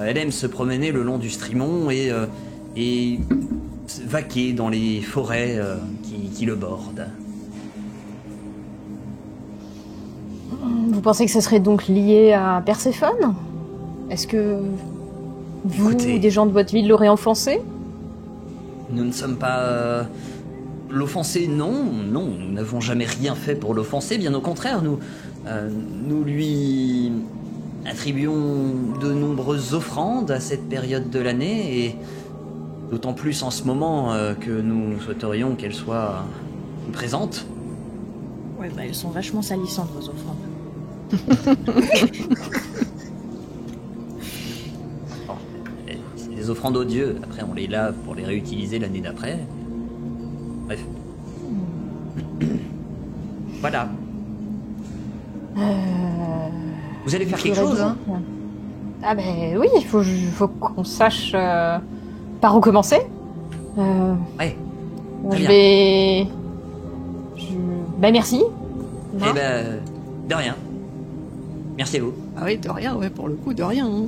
[SPEAKER 1] Elle aime se promener le long du Strimon et vaquer dans les forêts qui le bordent.
[SPEAKER 3] pensez que ça serait donc lié à Perséphone? Est-ce que vous
[SPEAKER 1] Écoutez.
[SPEAKER 3] ou des gens de votre ville l'auraient offensé?
[SPEAKER 1] Nous ne sommes pas... L'offenser, non, nous n'avons jamais rien fait pour l'offenser, bien au contraire, nous lui attribuons de nombreuses offrandes à cette période de l'année, et d'autant plus en ce moment que nous souhaiterions qu'elle soit présente.
[SPEAKER 4] Ouais, bah elles sont vachement salissantes, vos offrandes.
[SPEAKER 1] C'est des offrandes aux dieux, après on les lave pour les réutiliser l'année d'après. Bref. Voilà. Vous allez faire quelque chose hein?
[SPEAKER 3] Ah ben oui, il faut qu'on sache par où commencer.
[SPEAKER 1] Ouais. Très
[SPEAKER 3] Je
[SPEAKER 1] bien.
[SPEAKER 3] vais... Ben merci.
[SPEAKER 1] Eh ben, de rien. Merci à vous.
[SPEAKER 2] Ah oui, de rien, ouais, pour le coup, de rien. Hein.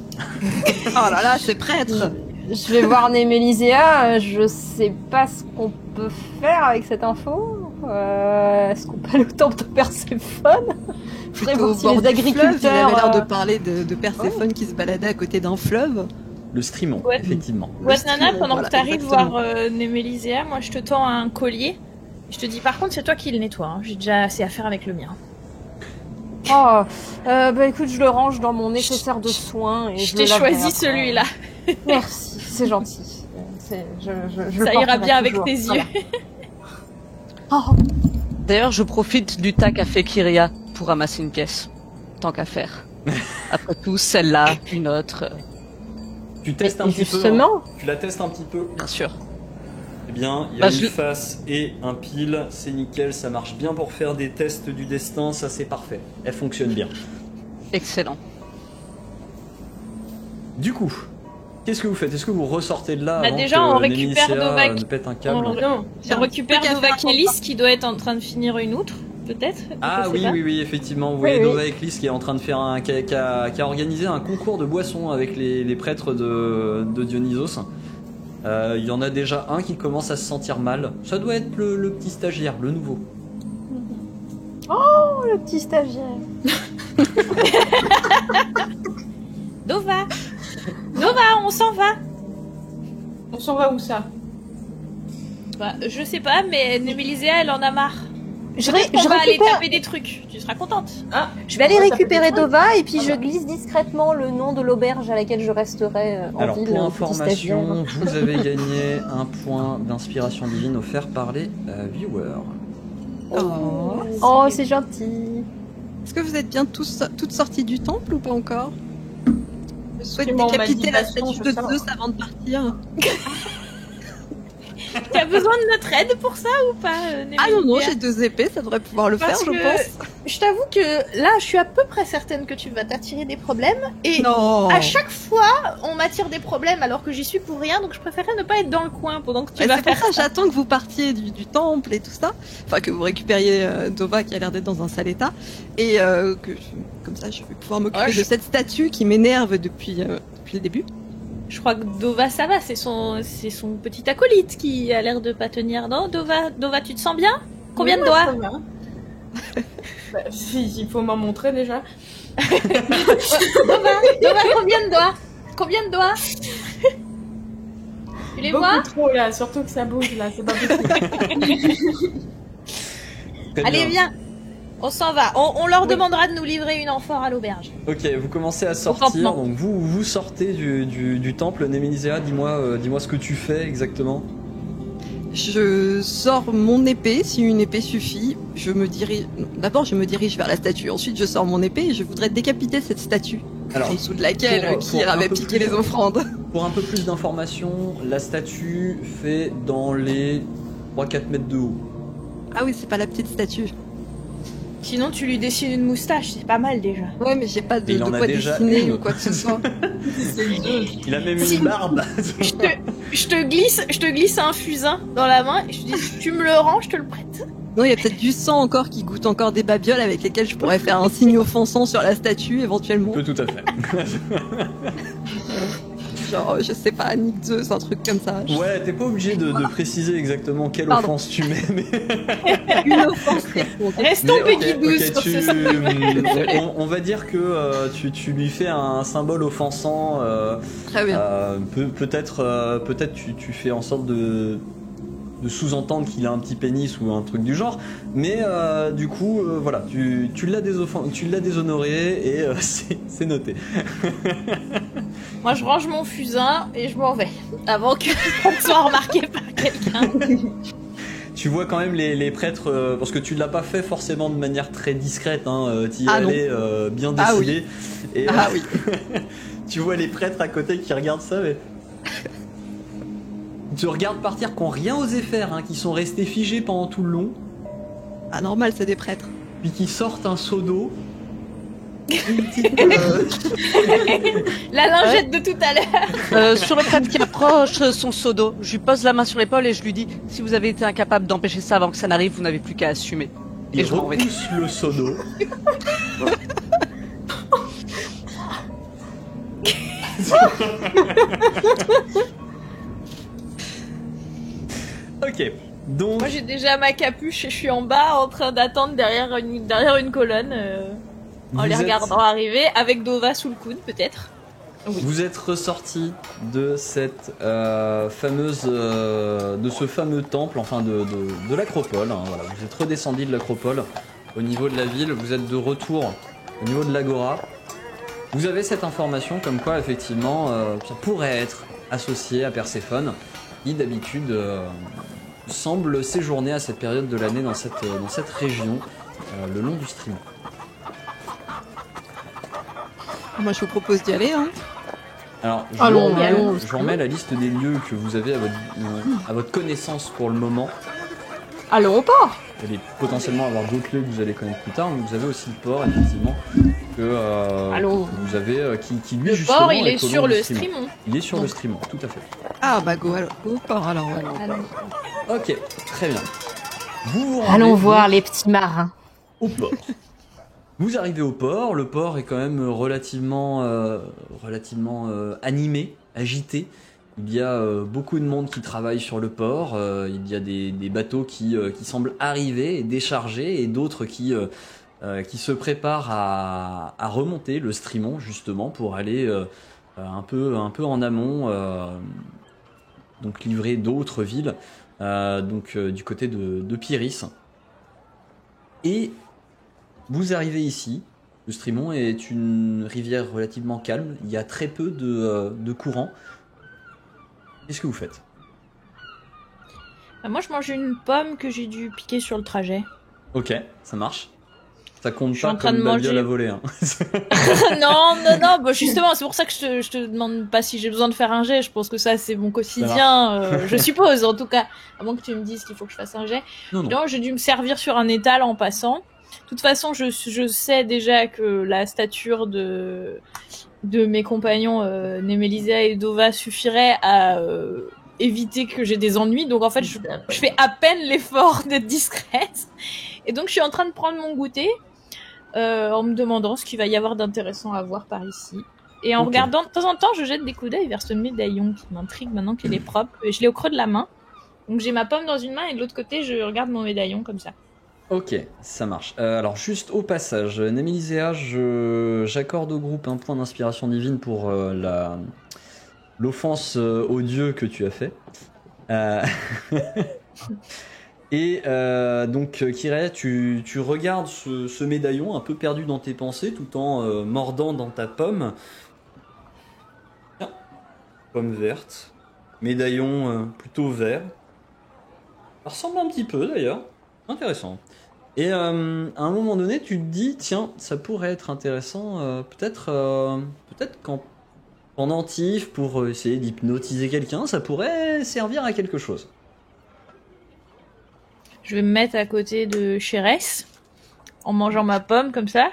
[SPEAKER 2] Oh là là, c'est prêtre.
[SPEAKER 3] Je vais voir Némélisea, je sais pas ce qu'on peut faire avec cette info. Est-ce qu'on peut aller au temple de Perséphone? Faudrait
[SPEAKER 2] Plutôt
[SPEAKER 3] voir
[SPEAKER 2] au
[SPEAKER 3] si
[SPEAKER 2] bord
[SPEAKER 3] les
[SPEAKER 2] du fleuve,
[SPEAKER 3] agriculteurs...
[SPEAKER 2] il avait l'air de parler de Perséphone qui se baladait à côté d'un fleuve.
[SPEAKER 1] Le streamon,
[SPEAKER 4] Ouais.
[SPEAKER 1] effectivement.
[SPEAKER 4] Watnana, pendant
[SPEAKER 2] voilà,
[SPEAKER 4] que t'arrives
[SPEAKER 2] exactement.
[SPEAKER 4] voir Némélisea, moi je te tends un collier. Je te dis par contre c'est toi qui le nettoie, hein. J'ai déjà assez à faire avec le mien.
[SPEAKER 3] Oh, bah écoute, je le range dans mon nécessaire de soins et
[SPEAKER 4] Je
[SPEAKER 3] le
[SPEAKER 4] t'ai
[SPEAKER 3] laverai
[SPEAKER 4] choisi
[SPEAKER 3] après.
[SPEAKER 4] celui-là,
[SPEAKER 3] Merci, c'est gentil. Je le
[SPEAKER 4] ça ira
[SPEAKER 3] porterai
[SPEAKER 4] bien avec
[SPEAKER 3] toujours.
[SPEAKER 4] tes yeux.
[SPEAKER 3] Voilà. Oh,
[SPEAKER 6] D'ailleurs, je profite du tas qu'a fait Kyria pour ramasser une pièce. Tant qu'à faire. Après tout, celle-là, une autre,
[SPEAKER 1] Tu testes un
[SPEAKER 3] et
[SPEAKER 1] petit peu.
[SPEAKER 3] justement,
[SPEAKER 1] Tu la testes un petit peu.
[SPEAKER 6] bien sûr.
[SPEAKER 1] Eh bien, il y a
[SPEAKER 6] Bah,
[SPEAKER 1] une
[SPEAKER 6] je-
[SPEAKER 1] face et un pile. C'est nickel, ça marche bien pour faire des tests du destin. Ça, c'est parfait. Elle fonctionne bien.
[SPEAKER 6] Excellent.
[SPEAKER 1] Du coup, qu'est-ce que vous faites? Est-ce que vous ressortez de là
[SPEAKER 4] Bah,
[SPEAKER 1] avant
[SPEAKER 4] déjà,
[SPEAKER 1] que
[SPEAKER 4] on récupère
[SPEAKER 1] Némélisea,
[SPEAKER 4] Novak.
[SPEAKER 1] ne pète un câble?
[SPEAKER 4] On-
[SPEAKER 5] Non.
[SPEAKER 4] On récupère
[SPEAKER 2] truc à
[SPEAKER 4] Novak
[SPEAKER 2] faire
[SPEAKER 4] Ellis qui doit être en train de finir une outre, peut-être.
[SPEAKER 1] Ah
[SPEAKER 4] Je sais
[SPEAKER 1] oui,
[SPEAKER 4] pas.
[SPEAKER 1] oui, oui, effectivement. Vous
[SPEAKER 3] Oui,
[SPEAKER 1] voyez
[SPEAKER 3] oui.
[SPEAKER 1] Nova Eclipse qui est en train de faire qui a organisé un concours de boissons avec les prêtres de Dionysos. Il y en a déjà un qui commence à se sentir mal. Ça doit être le petit stagiaire, le nouveau.
[SPEAKER 3] oh, le petit stagiaire.
[SPEAKER 4] Nova Nova, on s'en va.
[SPEAKER 5] On s'en va où ça?
[SPEAKER 4] Bah, je sais pas, mais Némélisea, elle en a marre.
[SPEAKER 3] Je
[SPEAKER 4] On va aller
[SPEAKER 3] récupère...
[SPEAKER 4] taper des trucs, tu seras contente.
[SPEAKER 3] Je vais aller
[SPEAKER 5] Ça fait
[SPEAKER 3] récupérer
[SPEAKER 5] des trucs.
[SPEAKER 3] Dova et puis je glisse discrètement le nom de l'auberge à laquelle je resterai en
[SPEAKER 1] Alors,
[SPEAKER 3] ville.
[SPEAKER 1] pour
[SPEAKER 3] au petit stagiaire.
[SPEAKER 1] information, vous avez gagné un point d'inspiration divine offert par les viewers.
[SPEAKER 3] Oh, c'est gentil.
[SPEAKER 2] Est-ce que vous êtes bien toutes sorties du temple ou pas encore? Je souhaite
[SPEAKER 5] Effectivement, on m'a
[SPEAKER 2] décapiter
[SPEAKER 5] dit
[SPEAKER 2] la
[SPEAKER 5] baston,
[SPEAKER 2] statue
[SPEAKER 5] je
[SPEAKER 2] de
[SPEAKER 5] sais pas.
[SPEAKER 2] Zeus avant de partir.
[SPEAKER 4] Tu as besoin de notre aide pour ça ou pas, Némélisea?
[SPEAKER 2] Ah non, non, j'ai 2 épées, ça devrait pouvoir le
[SPEAKER 4] Parce
[SPEAKER 2] faire, je
[SPEAKER 4] que
[SPEAKER 2] pense.
[SPEAKER 4] je t'avoue que là, je suis à peu près certaine que tu vas t'attirer des problèmes. Et
[SPEAKER 2] Non.
[SPEAKER 4] à chaque fois, on m'attire des problèmes alors que j'y suis pour rien, donc je préférais ne pas être dans le coin pendant que tu
[SPEAKER 2] Ouais,
[SPEAKER 4] vas
[SPEAKER 2] c'est pour
[SPEAKER 4] faire
[SPEAKER 2] ça, j'attends que vous partiez du temple et tout ça. Enfin, que vous récupériez Dova qui a l'air d'être dans un sale état. Et comme ça, je vais pouvoir m'occuper
[SPEAKER 4] Ouais,
[SPEAKER 2] de cette statue qui m'énerve depuis le début.
[SPEAKER 4] Je crois que Dova, ça va, c'est son petit acolyte qui a l'air de pas tenir. Non, Dova, tu te sens bien? Combien de
[SPEAKER 5] Oui,
[SPEAKER 4] doigts?
[SPEAKER 5] ça va. Bah, il faut m'en montrer déjà.
[SPEAKER 4] Dova, combien de doigts? Combien de doigts? Tu les vois?
[SPEAKER 5] Beaucoup trop là, surtout que ça bouge là, c'est pas possible.
[SPEAKER 1] Très
[SPEAKER 4] Allez,
[SPEAKER 1] bien.
[SPEAKER 4] viens. On s'en va. On leur
[SPEAKER 5] Oui.
[SPEAKER 4] demandera de nous livrer une amphore à l'auberge.
[SPEAKER 1] Ok, vous commencez à sortir.
[SPEAKER 4] campement.
[SPEAKER 1] Donc vous sortez du temple. Némélisea, dis-moi ce que tu fais exactement.
[SPEAKER 2] Je sors mon épée, si une épée suffit. D'abord, je me dirige vers la statue. Ensuite, je sors mon épée et je voudrais décapiter cette statue.
[SPEAKER 1] Alors,
[SPEAKER 2] En dessous de laquelle
[SPEAKER 1] pour
[SPEAKER 2] Kyr
[SPEAKER 1] un
[SPEAKER 2] avait
[SPEAKER 1] peu
[SPEAKER 2] piqué
[SPEAKER 1] plus-
[SPEAKER 2] les offrandes.
[SPEAKER 1] pour un peu plus d'informations, la statue fait dans les 3-4 mètres de haut.
[SPEAKER 2] Ah oui, c'est pas la petite statue.
[SPEAKER 4] Sinon, tu lui dessines une moustache, c'est pas mal déjà.
[SPEAKER 2] Ouais, mais j'ai pas de,
[SPEAKER 1] Il en
[SPEAKER 2] de
[SPEAKER 1] a
[SPEAKER 2] quoi
[SPEAKER 1] déjà
[SPEAKER 2] dessiner
[SPEAKER 1] une.
[SPEAKER 2] ou quoi que ce soit.
[SPEAKER 1] Il a même
[SPEAKER 4] Si.
[SPEAKER 1] une barbe.
[SPEAKER 4] Je te glisse un fusain dans la main et je te dis, si tu me le rends, je te le prête.
[SPEAKER 2] Non, il y a peut-être du sang encore qui goûte encore des babioles avec lesquelles je pourrais faire un signe offensant sur la statue éventuellement.
[SPEAKER 1] Peut tout à fait.
[SPEAKER 2] Genre, je sais pas, Nick Zeus, un truc comme ça.
[SPEAKER 1] Ouais, t'es pas obligé de préciser exactement quelle
[SPEAKER 2] Pardon.
[SPEAKER 1] offense tu mets, mais...
[SPEAKER 2] Une offense quelconque.
[SPEAKER 4] Restons
[SPEAKER 1] Mais ok,
[SPEAKER 4] Peggy 12
[SPEAKER 1] ok,
[SPEAKER 4] sur
[SPEAKER 1] tu-
[SPEAKER 4] ce
[SPEAKER 1] on va dire que tu lui fais un symbole offensant.
[SPEAKER 2] Très bien.
[SPEAKER 1] Peut-être tu fais en sorte de sous-entendre qu'il a un petit pénis ou un truc du genre, mais du coup voilà, tu l'as déshonoré et c'est noté.
[SPEAKER 4] Moi, je range mon fusain et je m'en vais. Avant que on soit remarqué par quelqu'un.
[SPEAKER 1] Tu vois quand même les prêtres, parce que tu l'as pas fait forcément de manière très discrète, hein, t'y es
[SPEAKER 2] Ah non.
[SPEAKER 1] allé bien
[SPEAKER 2] Ah
[SPEAKER 1] décidé. Et
[SPEAKER 2] Ah oui.
[SPEAKER 1] tu vois les prêtres à côté qui regardent ça, mais... Ils te regardent partir, qui n'ont rien osé faire, hein, qui sont restés figés pendant tout le long,
[SPEAKER 2] Ah, normal, c'est des prêtres.
[SPEAKER 1] puis qui sortent un seau d'eau. Une petite,
[SPEAKER 4] La lingette de tout à l'heure.
[SPEAKER 6] Sur le prêtre qui approche son seau d'eau, je lui pose la main sur l'épaule et je lui dis si vous avez été incapable d'empêcher ça avant que ça n'arrive, vous n'avez plus qu'à assumer. Et
[SPEAKER 1] il
[SPEAKER 6] je m'en vais.
[SPEAKER 1] repousse le seau d'eau. Ok, donc
[SPEAKER 4] Moi, j'ai déjà ma capuche et je suis en bas en train d'attendre derrière une colonne en
[SPEAKER 1] vous
[SPEAKER 4] les
[SPEAKER 1] êtes-
[SPEAKER 4] regardant arriver avec Dova sous le coude, peut-être.
[SPEAKER 1] Vous êtes ressorti de cette fameuse, de ce fameux temple, enfin de l'acropole. Hein, voilà. Vous êtes redescendu de l'acropole au niveau de la ville. Vous êtes de retour au niveau de l'agora. Vous avez cette information comme quoi effectivement ça pourrait être associé à Perséphone, qui d'habitude semble séjourner à cette période de l'année dans cette région, le long du stream.
[SPEAKER 2] Moi, je vous propose d'y aller, hein.
[SPEAKER 1] Alors, je
[SPEAKER 3] Allons,
[SPEAKER 1] vous remets-
[SPEAKER 3] allons.
[SPEAKER 1] je vous remets la liste des lieux que vous avez à votre connaissance pour le moment.
[SPEAKER 3] Allons au port.
[SPEAKER 1] Vous allez potentiellement avoir d'autres lieux que vous allez connaître plus tard, mais vous avez aussi le port, effectivement, que
[SPEAKER 3] Allons.
[SPEAKER 1] vous avez, qui lui,
[SPEAKER 4] Le
[SPEAKER 1] justement,
[SPEAKER 4] port, il est
[SPEAKER 1] au long
[SPEAKER 4] sur
[SPEAKER 1] du
[SPEAKER 4] le
[SPEAKER 1] stream.
[SPEAKER 4] streamon.
[SPEAKER 1] Il est sur le stream, tout à fait.
[SPEAKER 2] Ah, bah, go au port, alors.
[SPEAKER 1] Ok, très bien. Vous rendez
[SPEAKER 3] Allons
[SPEAKER 1] donc
[SPEAKER 3] voir les petits marins.
[SPEAKER 1] au port. Vous arrivez au port, le port est quand même relativement animé, agité. Il y a beaucoup de monde qui travaille sur le port, il y a des bateaux qui semblent arriver et décharger, et d'autres qui se préparent à remonter le streamon justement pour aller un peu en amont, donc livrer d'autres villes, du côté de Pyrrhis. Et vous arrivez ici, le Strymon est une rivière relativement calme, il y a très peu de courant. Qu'est-ce que vous faites?
[SPEAKER 4] Moi, je mange une pomme que j'ai dû piquer sur le trajet.
[SPEAKER 1] Ok, ça marche. Ça compte
[SPEAKER 4] Je suis
[SPEAKER 1] pas
[SPEAKER 4] en train
[SPEAKER 1] comme
[SPEAKER 4] de
[SPEAKER 1] babiole
[SPEAKER 4] manger.
[SPEAKER 1] à voler. Hein.
[SPEAKER 4] non, bah justement, c'est pour ça que je te demande pas si j'ai besoin de faire un jet. Je pense que ça, c'est mon quotidien, je suppose, en tout cas. À moins que tu me dises qu'il faut que je fasse un jet.
[SPEAKER 1] Non, non.
[SPEAKER 4] Non, j'ai dû me servir sur un étal en passant. De toute façon, je sais déjà que la stature de mes compagnons Némélisea et Dova suffirait à éviter que j'ai des ennuis. Donc en fait, je fais à peine l'effort d'être discrète. Et donc je suis en train de prendre mon goûter en me demandant ce qu'il va y avoir d'intéressant à voir par ici. Et en
[SPEAKER 1] Ok.
[SPEAKER 4] regardant, de temps en temps, je jette des coups d'œil vers ce médaillon qui m'intrigue maintenant qu'il est propre. Et je l'ai au creux de la main. Donc j'ai ma pomme dans une main et de l'autre côté, je regarde mon médaillon comme ça.
[SPEAKER 1] Ok, ça marche. Alors juste au passage, Némélisea, j'accorde au groupe un point d'inspiration divine pour l'offense au dieu que tu as fait. Et donc Kyria, tu regardes ce médaillon un peu perdu dans tes pensées tout en mordant dans ta pomme. Tiens, pomme verte, médaillon plutôt vert. Ça ressemble un petit peu d'ailleurs, intéressant. Et à un moment donné, tu te dis, tiens, ça pourrait être intéressant, peut-être qu'en pendentif pour essayer d'hypnotiser quelqu'un, ça pourrait servir à quelque chose.
[SPEAKER 4] Je vais me mettre à côté de Chérès en mangeant ma pomme comme ça.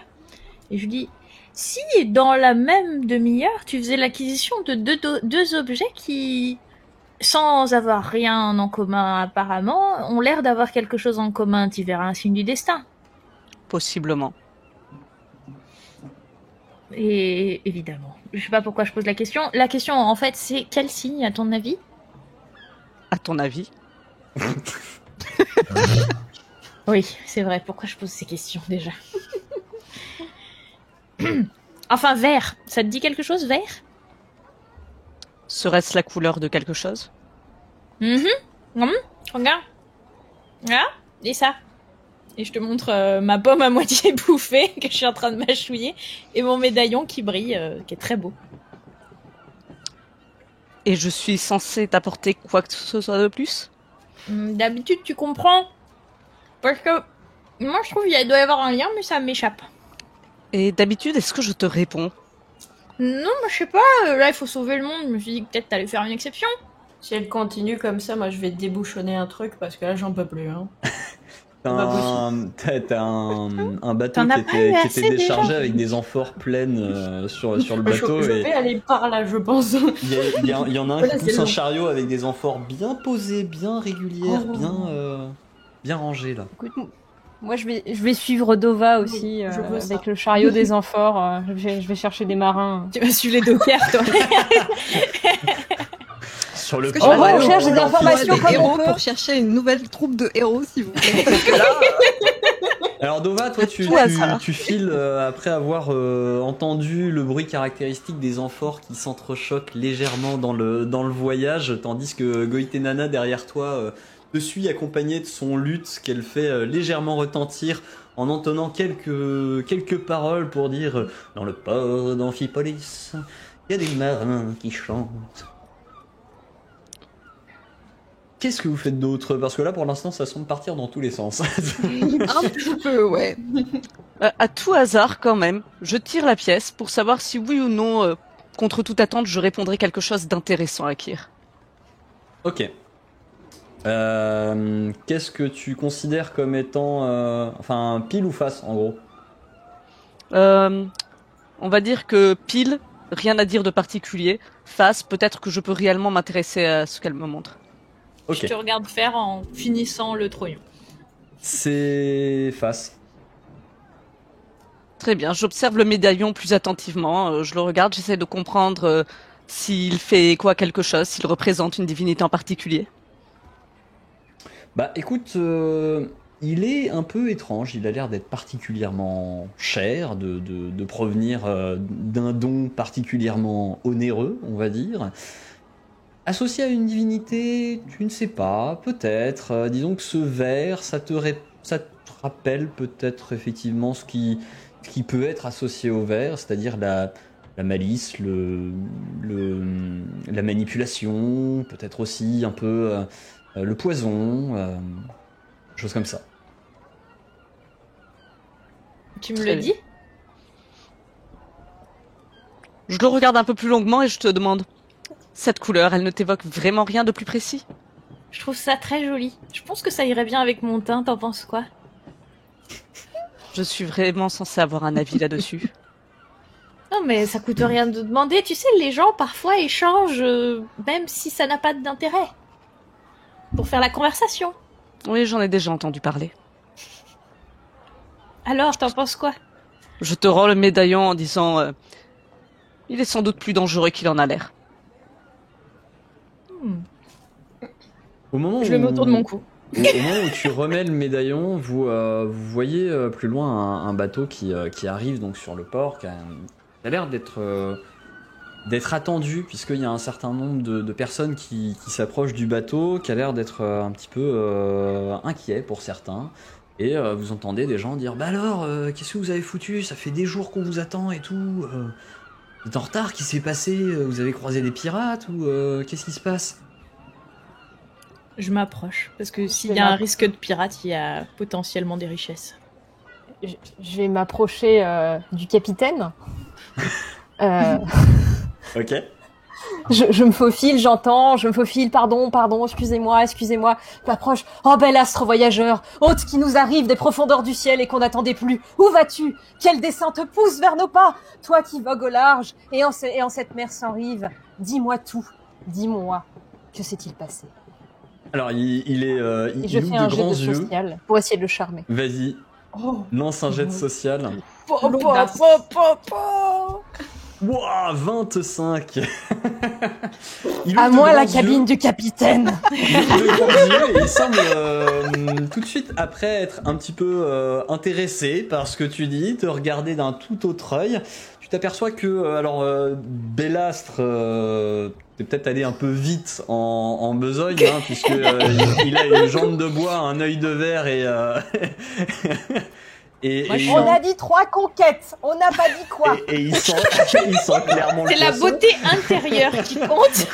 [SPEAKER 4] Et je lui dis, si dans la même demi-heure, tu faisais l'acquisition de deux objets qui, sans avoir rien en commun apparemment, ont l'air d'avoir quelque chose en commun, tu verras un signe du destin.
[SPEAKER 6] Possiblement.
[SPEAKER 4] Et évidemment. Je sais pas pourquoi je pose la question. La question, en fait, c'est quel signe, à ton avis?
[SPEAKER 6] À ton avis?
[SPEAKER 4] Oui, c'est vrai. Pourquoi je pose ces questions, déjà? Enfin, vert. Ça te dit quelque chose, vert?
[SPEAKER 6] Serait-ce la couleur de quelque chose?
[SPEAKER 4] Regarde. Voilà. Et ça. Et je te montre ma pomme à moitié bouffée que je suis en train de mâchouiller et mon médaillon qui brille, qui est très beau.
[SPEAKER 6] Et je suis censée t'apporter quoi que ce soit de plus?
[SPEAKER 4] D'habitude, tu comprends. Parce que moi, je trouve qu'il doit y avoir un lien, mais ça m'échappe.
[SPEAKER 6] Et d'habitude, est-ce que je te réponds?
[SPEAKER 4] Non, mais je sais pas. Là, il faut sauver le monde. Je me suis dit que peut-être t'allais faire une exception.
[SPEAKER 5] Si elle continue comme ça, moi je vais débouchonner un truc parce que là j'en peux plus. Hein.
[SPEAKER 1] T'as un bateau
[SPEAKER 4] T'en as
[SPEAKER 1] qui
[SPEAKER 4] pas eu
[SPEAKER 1] était
[SPEAKER 4] assez,
[SPEAKER 1] déchargé
[SPEAKER 4] déjà
[SPEAKER 1] avec des amphores pleines sur le bateau.
[SPEAKER 5] Je
[SPEAKER 1] et
[SPEAKER 5] vais aller par là, je pense.
[SPEAKER 1] il y en a un
[SPEAKER 5] Voilà,
[SPEAKER 1] qui
[SPEAKER 5] c'est
[SPEAKER 1] pousse un
[SPEAKER 5] long.
[SPEAKER 1] chariot avec des amphores bien posées, bien régulières,
[SPEAKER 5] Oh.
[SPEAKER 1] bien rangées là.
[SPEAKER 3] Écoute, moi je vais suivre Dova aussi
[SPEAKER 5] je veux ça.
[SPEAKER 3] avec le chariot des amphores. Je vais chercher des marins.
[SPEAKER 4] Tu vas suivre les dockers, toi.
[SPEAKER 1] Sur le
[SPEAKER 2] Est-ce que
[SPEAKER 1] port,
[SPEAKER 2] je peux
[SPEAKER 3] on
[SPEAKER 2] aller
[SPEAKER 3] cherche
[SPEAKER 2] au-
[SPEAKER 3] des informations
[SPEAKER 2] des
[SPEAKER 3] comme on
[SPEAKER 2] héros
[SPEAKER 3] peut.
[SPEAKER 2] pour chercher une nouvelle troupe de héros, s'il vous plaît.
[SPEAKER 1] Alors Dova, toi
[SPEAKER 6] Tout hasard.
[SPEAKER 1] tu files après avoir entendu le bruit caractéristique des amphores qui s'entrechoquent légèrement dans le voyage, tandis que Goitenana derrière toi te suit accompagnée de son luth qu'elle fait légèrement retentir en entonnant quelques paroles pour dire dans le port d'Amphipolis, il y a des marins qui chantent. Qu'est-ce que vous faites d'autre? Parce que là, pour l'instant, ça semble partir dans tous les sens.
[SPEAKER 2] Un petit peu, ouais.
[SPEAKER 6] À tout hasard, quand même, je tire la pièce pour savoir si oui ou non, contre toute attente, je répondrai quelque chose d'intéressant à Kyr.
[SPEAKER 1] Ok. Qu'est-ce que tu considères comme étant... enfin, pile ou face, en gros?
[SPEAKER 6] On va dire que pile, rien à dire de particulier. Face, peut-être que je peux réellement m'intéresser à ce qu'elle me montre.
[SPEAKER 1] Ok.
[SPEAKER 4] Je te regarde faire en finissant le trognon.
[SPEAKER 1] C'est face.
[SPEAKER 6] Très bien, j'observe le médaillon plus attentivement, je le regarde, j'essaie de comprendre s'il fait quoi quelque chose, s'il représente une divinité en particulier.
[SPEAKER 1] Bah écoute, il est un peu étrange, il a l'air d'être particulièrement cher, de provenir d'un don particulièrement onéreux, on va dire. Associé à une divinité, tu ne sais pas, peut-être. Disons que ce vers, ça te rappelle peut-être effectivement ce qui peut être associé au vers, c'est-à-dire la malice, la manipulation, peut-être aussi un peu le poison, choses comme ça.
[SPEAKER 4] Tu me
[SPEAKER 6] Très
[SPEAKER 4] le
[SPEAKER 6] bien.
[SPEAKER 4] dis?
[SPEAKER 6] Je le regarde un peu plus longuement et je te demande, cette couleur, elle ne t'évoque vraiment rien de plus précis?
[SPEAKER 4] Je trouve ça très joli. Je pense que ça irait bien avec mon teint, t'en penses quoi?
[SPEAKER 6] Je suis vraiment censée avoir un avis là-dessus.
[SPEAKER 4] Non mais ça coûte rien de demander, tu sais, les gens parfois échangent, même si ça n'a pas d'intérêt. Pour faire la conversation.
[SPEAKER 6] Oui, j'en ai déjà entendu parler.
[SPEAKER 4] Alors, t'en penses quoi?
[SPEAKER 6] Je te rends le médaillon en disant, il est sans doute plus dangereux qu'il en a l'air.
[SPEAKER 1] Au moment
[SPEAKER 4] Je le mets autour de mon cou.
[SPEAKER 1] Au moment où tu remets le médaillon, vous voyez plus loin un bateau qui arrive donc sur le port, qui a l'air d'être attendu, puisqu'il y a un certain nombre de personnes qui s'approchent du bateau, qui a l'air d'être un petit peu inquiet pour certains. Et vous entendez des gens dire « Bah alors, qu'est-ce que vous avez foutu? Ça fait des jours qu'on vous attend et tout. Vous êtes en retard, qu'est-ce qui s'est passé? Vous avez croisé des pirates ou qu'est-ce qui se passe ?»
[SPEAKER 4] Je m'approche, parce que s'il y a un risque de pirate, il y a potentiellement des richesses.
[SPEAKER 3] Je vais m'approcher du capitaine.
[SPEAKER 1] Ok.
[SPEAKER 3] Je me faufile, j'entends, je me faufile, pardon, excusez-moi. Je m'approche. Oh, bel astre voyageur, hôte qui nous arrive des profondeurs du ciel et qu'on n'attendait plus. Où vas-tu? Quel dessein te pousse vers nos pas? Toi qui vogues au large et en cette mer sans rive, dis-moi tout. Dis-moi, que s'est-il passé?
[SPEAKER 1] Alors, il
[SPEAKER 3] Et je
[SPEAKER 1] ouvre
[SPEAKER 3] fais un
[SPEAKER 1] de
[SPEAKER 3] jet
[SPEAKER 1] grands
[SPEAKER 3] de
[SPEAKER 1] yeux.
[SPEAKER 3] social pour essayer de le charmer.
[SPEAKER 1] Vas-y,
[SPEAKER 5] Oh.
[SPEAKER 1] lance un jet de social.
[SPEAKER 5] L'audace.
[SPEAKER 1] Wouah, 25. Il
[SPEAKER 3] À
[SPEAKER 1] ouvre de
[SPEAKER 3] moi la
[SPEAKER 1] grands
[SPEAKER 3] cabine
[SPEAKER 1] yeux.
[SPEAKER 3] du capitaine.
[SPEAKER 1] Il ouvre de grands yeux et il semble tout de suite, après être un petit peu intéressé par ce que tu dis, te regarder d'un tout autre œil. Tu t'aperçois que, Bellastre, t'es peut-être allé un peu vite en besogne, hein, puisque il a une jambe de bois, un œil de verre et...
[SPEAKER 4] Moi, je
[SPEAKER 3] On a dit 3 conquêtes. On n'a pas dit quoi.
[SPEAKER 1] et il sent clairement le
[SPEAKER 4] C'est la
[SPEAKER 1] poisson.
[SPEAKER 4] beauté intérieure qui compte.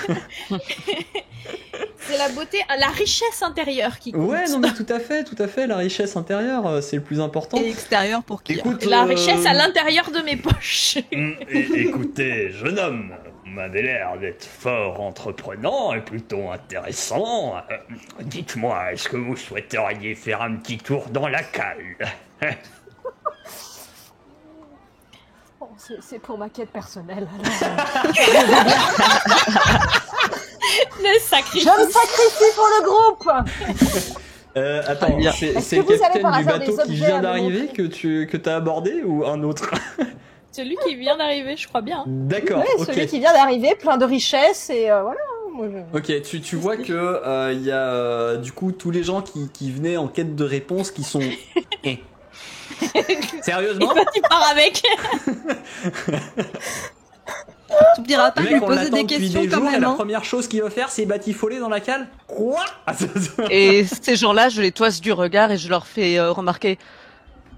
[SPEAKER 4] C'est la beauté, la richesse intérieure qui compte.
[SPEAKER 1] Ouais, non mais tout à fait, la richesse intérieure, c'est le plus important.
[SPEAKER 2] Et extérieur pour qui?
[SPEAKER 1] Écoute,
[SPEAKER 4] La richesse à l'intérieur de mes poches.
[SPEAKER 1] Écoutez, jeune homme, vous m'avez l'air d'être fort entreprenant et plutôt intéressant. Dites-moi, est-ce que vous souhaiteriez faire un petit tour dans la cale?
[SPEAKER 3] Bon, c'est pour ma quête personnelle.
[SPEAKER 4] Le sacrifice.
[SPEAKER 3] Je me sacrifie pour le groupe.
[SPEAKER 1] Attends,
[SPEAKER 6] bien.
[SPEAKER 1] c'est
[SPEAKER 3] Est-ce
[SPEAKER 1] le
[SPEAKER 3] que vous avez
[SPEAKER 1] capitaine
[SPEAKER 3] par
[SPEAKER 1] du
[SPEAKER 3] hasard
[SPEAKER 1] bateau
[SPEAKER 3] des
[SPEAKER 1] qui
[SPEAKER 3] objets
[SPEAKER 1] vient
[SPEAKER 3] à me
[SPEAKER 1] d'arriver
[SPEAKER 3] montrer
[SPEAKER 1] que t'as abordé ou un autre?
[SPEAKER 4] Celui qui vient d'arriver, je crois bien.
[SPEAKER 1] D'accord,
[SPEAKER 3] Ouais,
[SPEAKER 1] ok.
[SPEAKER 3] celui qui vient d'arriver, plein de richesses et voilà. Moi,
[SPEAKER 1] Ok, tu vois que il y a du coup tous les gens qui venaient en quête de réponse qui sont...
[SPEAKER 4] Et
[SPEAKER 1] Sérieusement?
[SPEAKER 4] toi, tu pars avec.
[SPEAKER 2] Tu me diras pas de
[SPEAKER 1] Le
[SPEAKER 2] lui
[SPEAKER 1] mec, on
[SPEAKER 2] poser
[SPEAKER 1] l'attend
[SPEAKER 2] des
[SPEAKER 1] depuis
[SPEAKER 2] questions
[SPEAKER 1] des
[SPEAKER 2] quand
[SPEAKER 1] jours et
[SPEAKER 2] même.
[SPEAKER 1] la
[SPEAKER 2] Hein.
[SPEAKER 1] première chose qu'il va faire, c'est batifoler dans la cale. Quoi?
[SPEAKER 6] Et ces gens-là, je les toise du regard et je leur fais remarquer.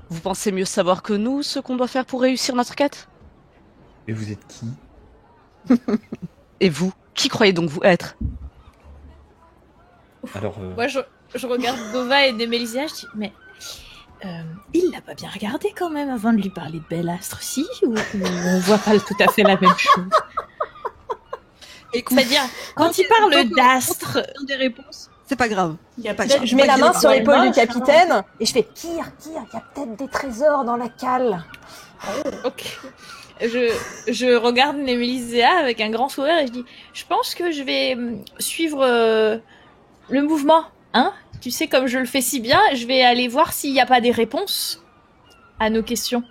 [SPEAKER 6] Vous pensez mieux savoir que nous ce qu'on doit faire pour réussir notre quête?
[SPEAKER 1] Mais vous êtes qui?
[SPEAKER 6] Et vous, qui croyez donc vous être?
[SPEAKER 1] Alors,
[SPEAKER 4] Moi, je regarde Dova et Nemelisia, je dis, mais il l'a pas bien regardé quand même avant de lui parler de Bellastre, si? Ou on voit pas tout à fait la même chose?
[SPEAKER 2] Écoute,
[SPEAKER 4] C'est-à-dire, quand il parle d'astre,
[SPEAKER 2] des réponses, c'est pas grave.
[SPEAKER 5] Il y a
[SPEAKER 2] Pas
[SPEAKER 5] pas
[SPEAKER 2] grave.
[SPEAKER 3] je mets la main sur l'épaule du
[SPEAKER 5] Dommage, hein.
[SPEAKER 3] capitaine et je fais Kir, il y a peut-être des trésors dans la cale.
[SPEAKER 4] ok. Je regarde Nemelisia avec un grand sourire et je dis, je pense que je vais suivre le mouvement, hein? Tu sais, comme je le fais si bien, je vais aller voir s'il n'y a pas des réponses à nos questions.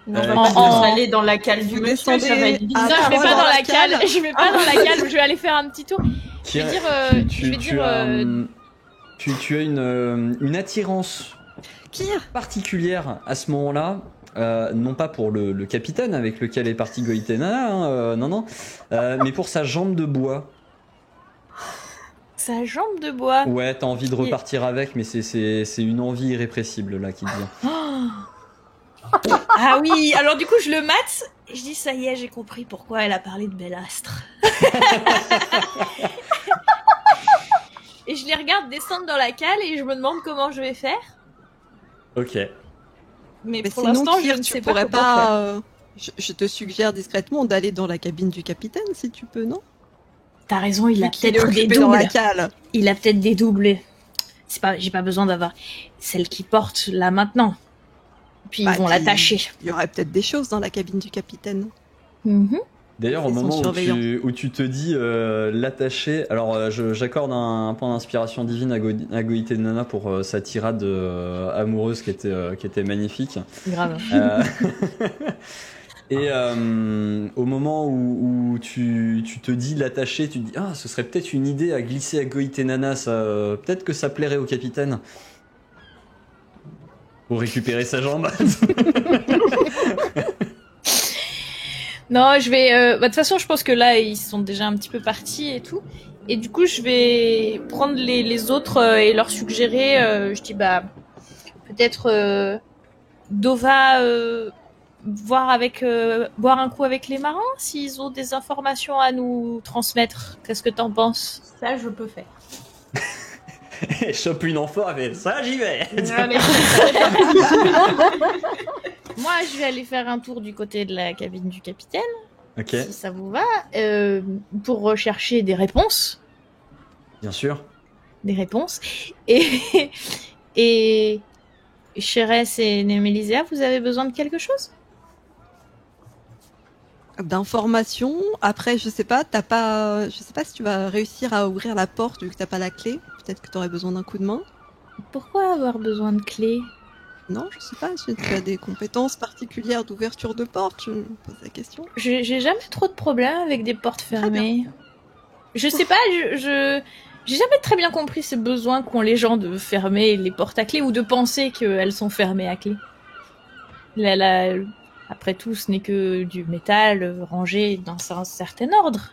[SPEAKER 5] Non, on va
[SPEAKER 4] En-
[SPEAKER 5] pas
[SPEAKER 4] en-
[SPEAKER 5] aller dans la cale du
[SPEAKER 2] Vous
[SPEAKER 5] monsieur, ça
[SPEAKER 2] descendez
[SPEAKER 5] va être
[SPEAKER 2] à
[SPEAKER 5] bizarre.
[SPEAKER 4] Non, je vais
[SPEAKER 2] moi,
[SPEAKER 4] pas
[SPEAKER 2] dans
[SPEAKER 4] dans
[SPEAKER 2] la
[SPEAKER 4] la cale.
[SPEAKER 2] cale.
[SPEAKER 4] Je vais pas dans la cale. Je vais aller faire un petit tour. Je vais dire,
[SPEAKER 1] tu as une attirance
[SPEAKER 2] Kir,
[SPEAKER 1] particulière à ce moment-là, non pas pour le capitaine avec lequel est parti Goïtena, hein, non, mais pour sa jambe de bois.
[SPEAKER 4] sa jambe de bois.
[SPEAKER 1] Ouais, t'as envie de repartir avec, mais c'est une envie irrépressible là qui te vient.
[SPEAKER 4] Ah oui. Alors du coup, je le mate. Et je dis, ça y est, j'ai compris pourquoi elle a parlé de Bellastre. Et je les regarde descendre dans la cale et je me demande comment je vais faire.
[SPEAKER 1] Ok.
[SPEAKER 4] Mais,
[SPEAKER 2] mais
[SPEAKER 4] pour
[SPEAKER 2] sinon,
[SPEAKER 4] l'instant, je
[SPEAKER 2] Kir,
[SPEAKER 4] ne
[SPEAKER 2] tu
[SPEAKER 4] sais pas
[SPEAKER 2] pourrais
[SPEAKER 4] comment faire.
[SPEAKER 2] pas. Je te suggère discrètement d'aller dans la cabine du capitaine si tu peux, non?
[SPEAKER 4] T'as raison, il a
[SPEAKER 2] Vu qu'il est
[SPEAKER 4] peut-être des
[SPEAKER 2] occupé dans la
[SPEAKER 4] doubles.
[SPEAKER 2] cale.
[SPEAKER 4] Il a peut-être des doubles. C'est pas, j'ai pas besoin d'avoir celle qui porte là maintenant. Puis
[SPEAKER 2] Bah,
[SPEAKER 4] ils vont
[SPEAKER 2] qui-
[SPEAKER 4] l'attacher.
[SPEAKER 2] Il y aurait peut-être des choses dans la cabine du capitaine.
[SPEAKER 4] Mhm.
[SPEAKER 1] D'ailleurs, au
[SPEAKER 2] Ils sont
[SPEAKER 1] moment
[SPEAKER 2] surveillants.
[SPEAKER 1] où tu te dis l'attacher, alors j'accorde un point d'inspiration divine à Goïtenana pour sa tirade amoureuse qui était magnifique.
[SPEAKER 4] Grave.
[SPEAKER 1] Euh, et au moment où tu te dis l'attacher, tu te dis ah, ce serait peut-être une idée à glisser à Goïtenana, ça peut-être que ça plairait au capitaine pour récupérer sa jambe.
[SPEAKER 4] Non, je vais. De toute façon, je pense que là, ils sont déjà un petit peu partis et tout. Et du coup, je vais prendre les autres et leur suggérer. Je dis bah peut-être Dova voir avec boire un coup avec les marins s'ils ont des informations à nous transmettre. Qu'est-ce que t'en penses?
[SPEAKER 5] Ça, je peux faire.
[SPEAKER 1] Et chope une amphore, elle fait ça, j'y vais.
[SPEAKER 5] Allez.
[SPEAKER 4] Moi, je vais aller faire un tour du côté de la cabine du capitaine,
[SPEAKER 1] Ok,
[SPEAKER 4] si ça vous va, pour rechercher des réponses.
[SPEAKER 1] bien sûr.
[SPEAKER 4] Des réponses. Et Chérès et Nemelisia, vous avez besoin de quelque chose?
[SPEAKER 2] D'informations. Après, je sais pas si tu vas réussir à ouvrir la porte vu que t'as pas la clé. Peut-être que t'aurais besoin d'un coup de main.
[SPEAKER 4] Pourquoi avoir besoin de clés?
[SPEAKER 2] Non, je sais pas, si tu as des compétences particulières d'ouverture de porte, je me pose la question.
[SPEAKER 4] J'ai jamais trop de problèmes avec des portes fermées. Je sais pas, j'ai jamais très bien compris ce besoin qu'ont les gens de fermer les portes à clé ou de penser qu'elles sont fermées à clé. Après tout, ce n'est que du métal rangé dans un certain ordre.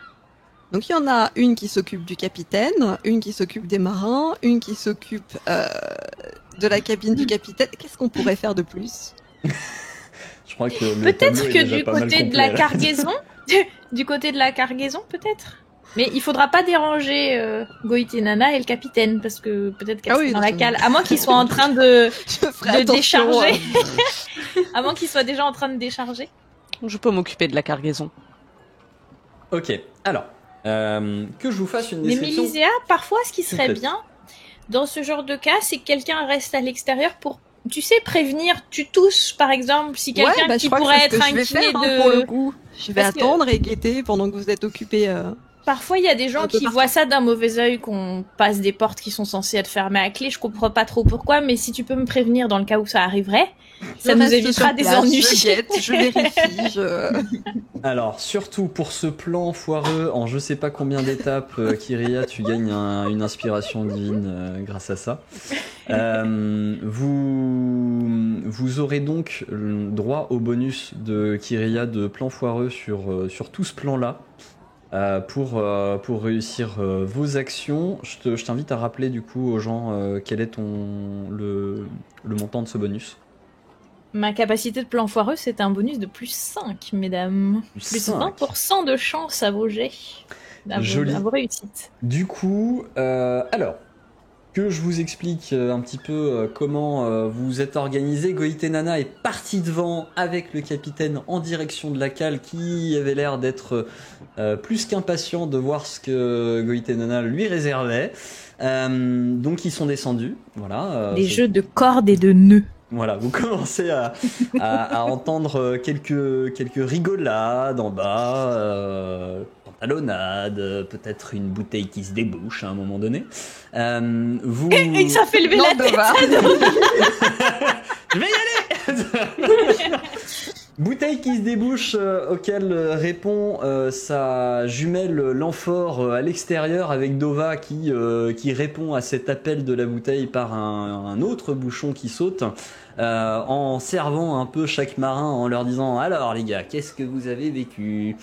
[SPEAKER 2] Donc il y en a une qui s'occupe du capitaine, une qui s'occupe des marins, une qui s'occupe de la cabine du capitaine. Qu'est-ce qu'on pourrait faire de plus?
[SPEAKER 1] Je crois que le
[SPEAKER 4] Peut-être
[SPEAKER 1] tableau est
[SPEAKER 4] que
[SPEAKER 1] déjà
[SPEAKER 4] du
[SPEAKER 1] pas mal
[SPEAKER 4] côté de
[SPEAKER 1] complet,
[SPEAKER 4] la
[SPEAKER 1] là.
[SPEAKER 4] cargaison, du côté de la cargaison peut-être. Mais il faudra pas déranger Goït et Nana et le capitaine parce que peut-être qu'elles sont dans la cale, à moins qu'ils soient en train de décharger. À moins qu'ils soient déjà en train de décharger.
[SPEAKER 6] Je peux m'occuper de la cargaison.
[SPEAKER 1] Ok, alors, que je vous fasse une
[SPEAKER 4] Mais
[SPEAKER 1] description.
[SPEAKER 4] Mélisea, parfois, ce qui serait
[SPEAKER 1] Complète.
[SPEAKER 4] bien, dans ce genre de cas, c'est que quelqu'un reste à l'extérieur pour, tu sais, prévenir, tu tousses, par exemple, si quelqu'un qui pourrait être inquiet de...
[SPEAKER 2] pour le coup. Je vais
[SPEAKER 4] Parce que-
[SPEAKER 2] attendre et guetter pendant que vous êtes occupés.
[SPEAKER 4] Parfois, il y a des gens
[SPEAKER 2] Un peu
[SPEAKER 4] qui
[SPEAKER 2] partout.
[SPEAKER 4] voient ça d'un mauvais œil, qu'on passe des portes qui sont censées être fermées à clé. Je comprends pas trop pourquoi, mais si tu peux me prévenir dans le cas où ça arriverait, ça
[SPEAKER 2] Je
[SPEAKER 4] nous
[SPEAKER 2] reste
[SPEAKER 4] évitera
[SPEAKER 2] sur
[SPEAKER 4] des
[SPEAKER 2] place,
[SPEAKER 4] ennuis.
[SPEAKER 2] Je guette, je vérifie,
[SPEAKER 1] Alors, surtout pour ce plan foireux, en je sais pas combien d'étapes, Kyria, tu gagnes une inspiration divine grâce à ça. Vous aurez donc le droit au bonus de Kyria de plan foireux sur tout ce plan-là. Pour réussir vos actions, je t'invite à rappeler du coup aux gens quel est le montant de ce bonus.
[SPEAKER 4] Ma capacité de plan foireux, c'est un bonus de plus 5, mesdames. Plus
[SPEAKER 1] 5.
[SPEAKER 4] 20% de chance à vos jets.
[SPEAKER 1] Joli.
[SPEAKER 4] À vos réussites.
[SPEAKER 1] Du coup, alors, que je vous explique un petit peu comment vous êtes organisé. Goït et Nana est parti devant avec le capitaine en direction de la cale qui avait l'air d'être plus qu'impatient de voir ce que Goït et Nana lui réservaient. Donc ils sont descendus. Voilà,
[SPEAKER 4] Des jeux de cordes et de nœuds.
[SPEAKER 1] Voilà, vous commencez à entendre quelques rigolades en bas, pantalonnade, peut-être une bouteille qui se débouche à un moment donné. Vous...
[SPEAKER 4] Et ça fait lever la tête.
[SPEAKER 1] Je vais y aller. Bouteille qui se débouche, auquel répond sa jumelle l'amphore à l'extérieur avec Dova qui répond à cet appel de la bouteille par un autre bouchon qui saute. En servant un peu chaque marin en leur disant alors les gars, qu'est-ce que vous avez vécu?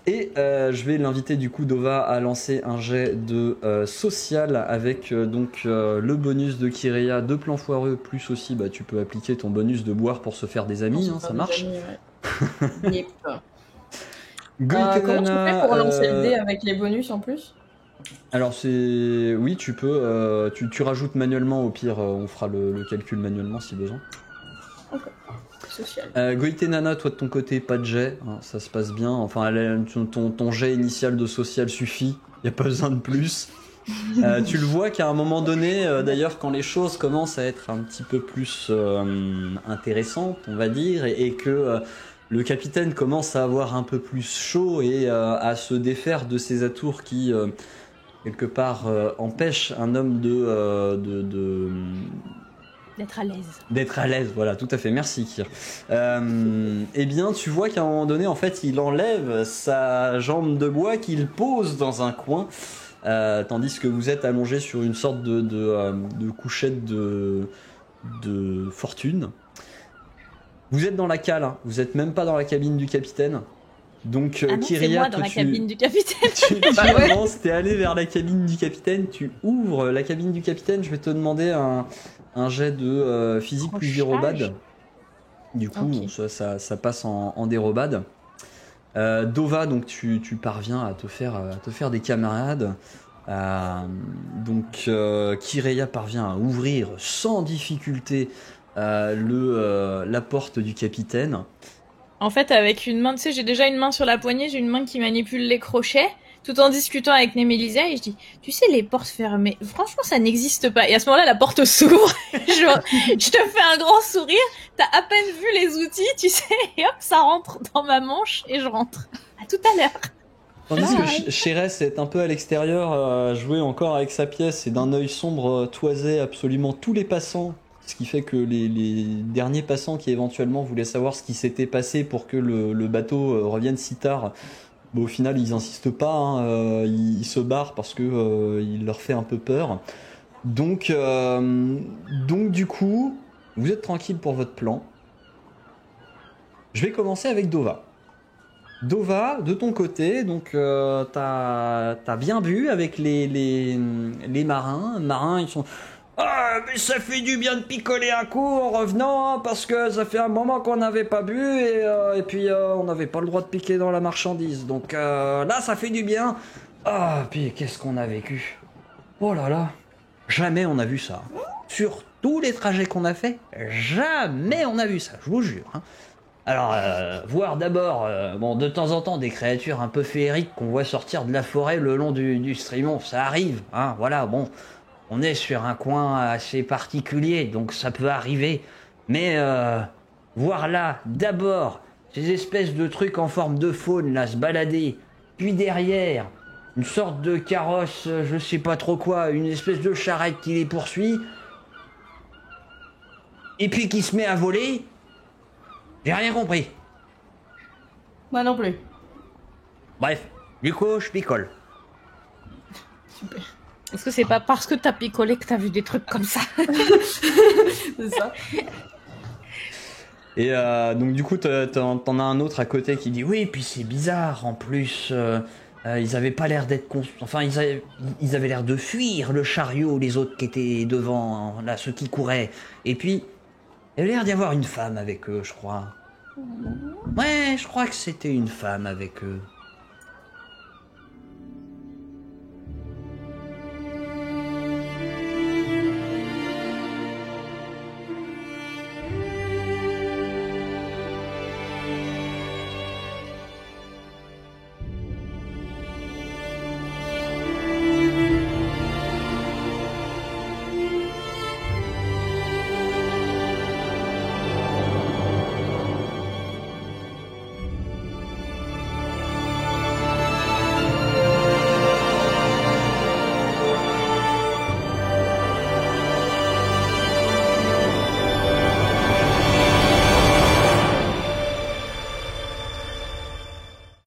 [SPEAKER 1] Et je vais l'inviter du coup Dova à lancer un jet de social avec le bonus de Kyria de plan foireux plus aussi tu peux appliquer ton bonus de boire pour se faire des amis, ça marche.
[SPEAKER 5] Yep.
[SPEAKER 1] Goït et
[SPEAKER 5] Comment tu
[SPEAKER 1] Nana,
[SPEAKER 5] fais pour lancer le dé avec les bonus en plus?
[SPEAKER 1] alors oui tu peux tu rajoutes manuellement au pire on fera le calcul manuellement si besoin.
[SPEAKER 5] Social.
[SPEAKER 1] Goït et Nana, toi de ton côté, pas de jet, hein, ça se passe bien. Enfin, ton jet initial de social suffit, y a pas besoin de plus. Tu le vois qu'à un moment donné, d'ailleurs, quand les choses commencent à être un petit peu plus intéressantes, on va dire, et que le capitaine commence à avoir un peu plus chaud et à se défaire de ses atours qui, quelque part, empêchent un homme d'être à l'aise, voilà, tout à fait, merci Kyr. Eh bien, tu vois qu'à un moment donné, en fait, il enlève sa jambe de bois qu'il pose dans un coin, tandis que vous êtes allongé sur une sorte de couchette de fortune. Vous êtes dans la cale, hein. Vous êtes même pas dans la cabine du capitaine. Donc,
[SPEAKER 4] Ah non, c'est
[SPEAKER 1] Kyria,
[SPEAKER 4] moi dans
[SPEAKER 1] toi,
[SPEAKER 4] la cabine du capitaine.
[SPEAKER 1] tu avances, t'es allé vers la cabine du capitaine, tu ouvres la cabine du capitaine, je vais te demander un jet de physique plus
[SPEAKER 4] Accrochage.
[SPEAKER 1] dérobade. Du coup,
[SPEAKER 4] Ok.
[SPEAKER 1] ça passe en dérobade. Dova, donc tu parviens à te faire des camarades. Kyria parvient à ouvrir sans difficulté la porte du capitaine.
[SPEAKER 4] En fait, avec une main, tu sais, j'ai déjà une main sur la poignée, j'ai une main qui manipule les crochets, tout en discutant avec Némélisea, et je dis, tu sais, les portes fermées, franchement, ça n'existe pas. Et à ce moment-là, la porte s'ouvre, je te fais un grand sourire, t'as à peine vu les outils, tu sais, et hop, ça rentre dans ma manche, et je rentre. À tout à l'heure.
[SPEAKER 1] Tandis que Chérès est un peu à l'extérieur, jouer encore avec sa pièce et d'un œil sombre toisait absolument tous les passants Ce qui fait que les derniers passants qui éventuellement voulaient savoir ce qui s'était passé pour que le bateau revienne si tard, bah, au final ils insistent pas, hein, ils se barrent parce que il leur fait un peu peur. Donc du coup, vous êtes tranquille pour votre plan. Je vais commencer avec Dova. Dova, de ton côté, donc t'as bien bu avec les marins. Marins, ils sont... Ah, mais ça fait du bien de picoler un coup en revenant, hein, parce que ça fait un moment qu'on n'avait pas bu, et puis on n'avait pas le droit de piquer dans la marchandise. Donc là, ça fait du bien. Ah, puis qu'est-ce qu'on a vécu. Oh là là. Jamais on a vu ça. Sur tous les trajets qu'on a fait, jamais on a vu ça, je vous jure. Hein. Alors, voir d'abord, bon, de temps en temps, des créatures un peu féeriques qu'on voit sortir de la forêt le long du Strimont, ça arrive, hein, voilà, bon, on est sur un coin assez particulier, donc ça peut arriver, mais voir là, d'abord, ces espèces de trucs en forme de faune, là, se balader, puis derrière, une sorte de carrosse, je sais pas trop quoi, une espèce de charrette qui les poursuit, et puis qui se met à voler... J'ai rien compris.
[SPEAKER 5] Moi non plus.
[SPEAKER 1] Bref, du coup, je picole.
[SPEAKER 5] Super.
[SPEAKER 4] Est-ce que c'est pas parce que t'as picolé que t'as vu des trucs comme ça?
[SPEAKER 5] C'est ça.
[SPEAKER 1] Et donc du coup, t'en as un autre à côté qui dit oui, puis c'est bizarre en plus. Ils avaient pas l'air d'être enfin ils avaient l'air de fuir le chariot, les autres qui étaient devant, là ceux qui couraient. Et puis il y avait l'air d'y avoir une femme avec eux, je crois. Ouais, je crois que c'était une femme avec eux.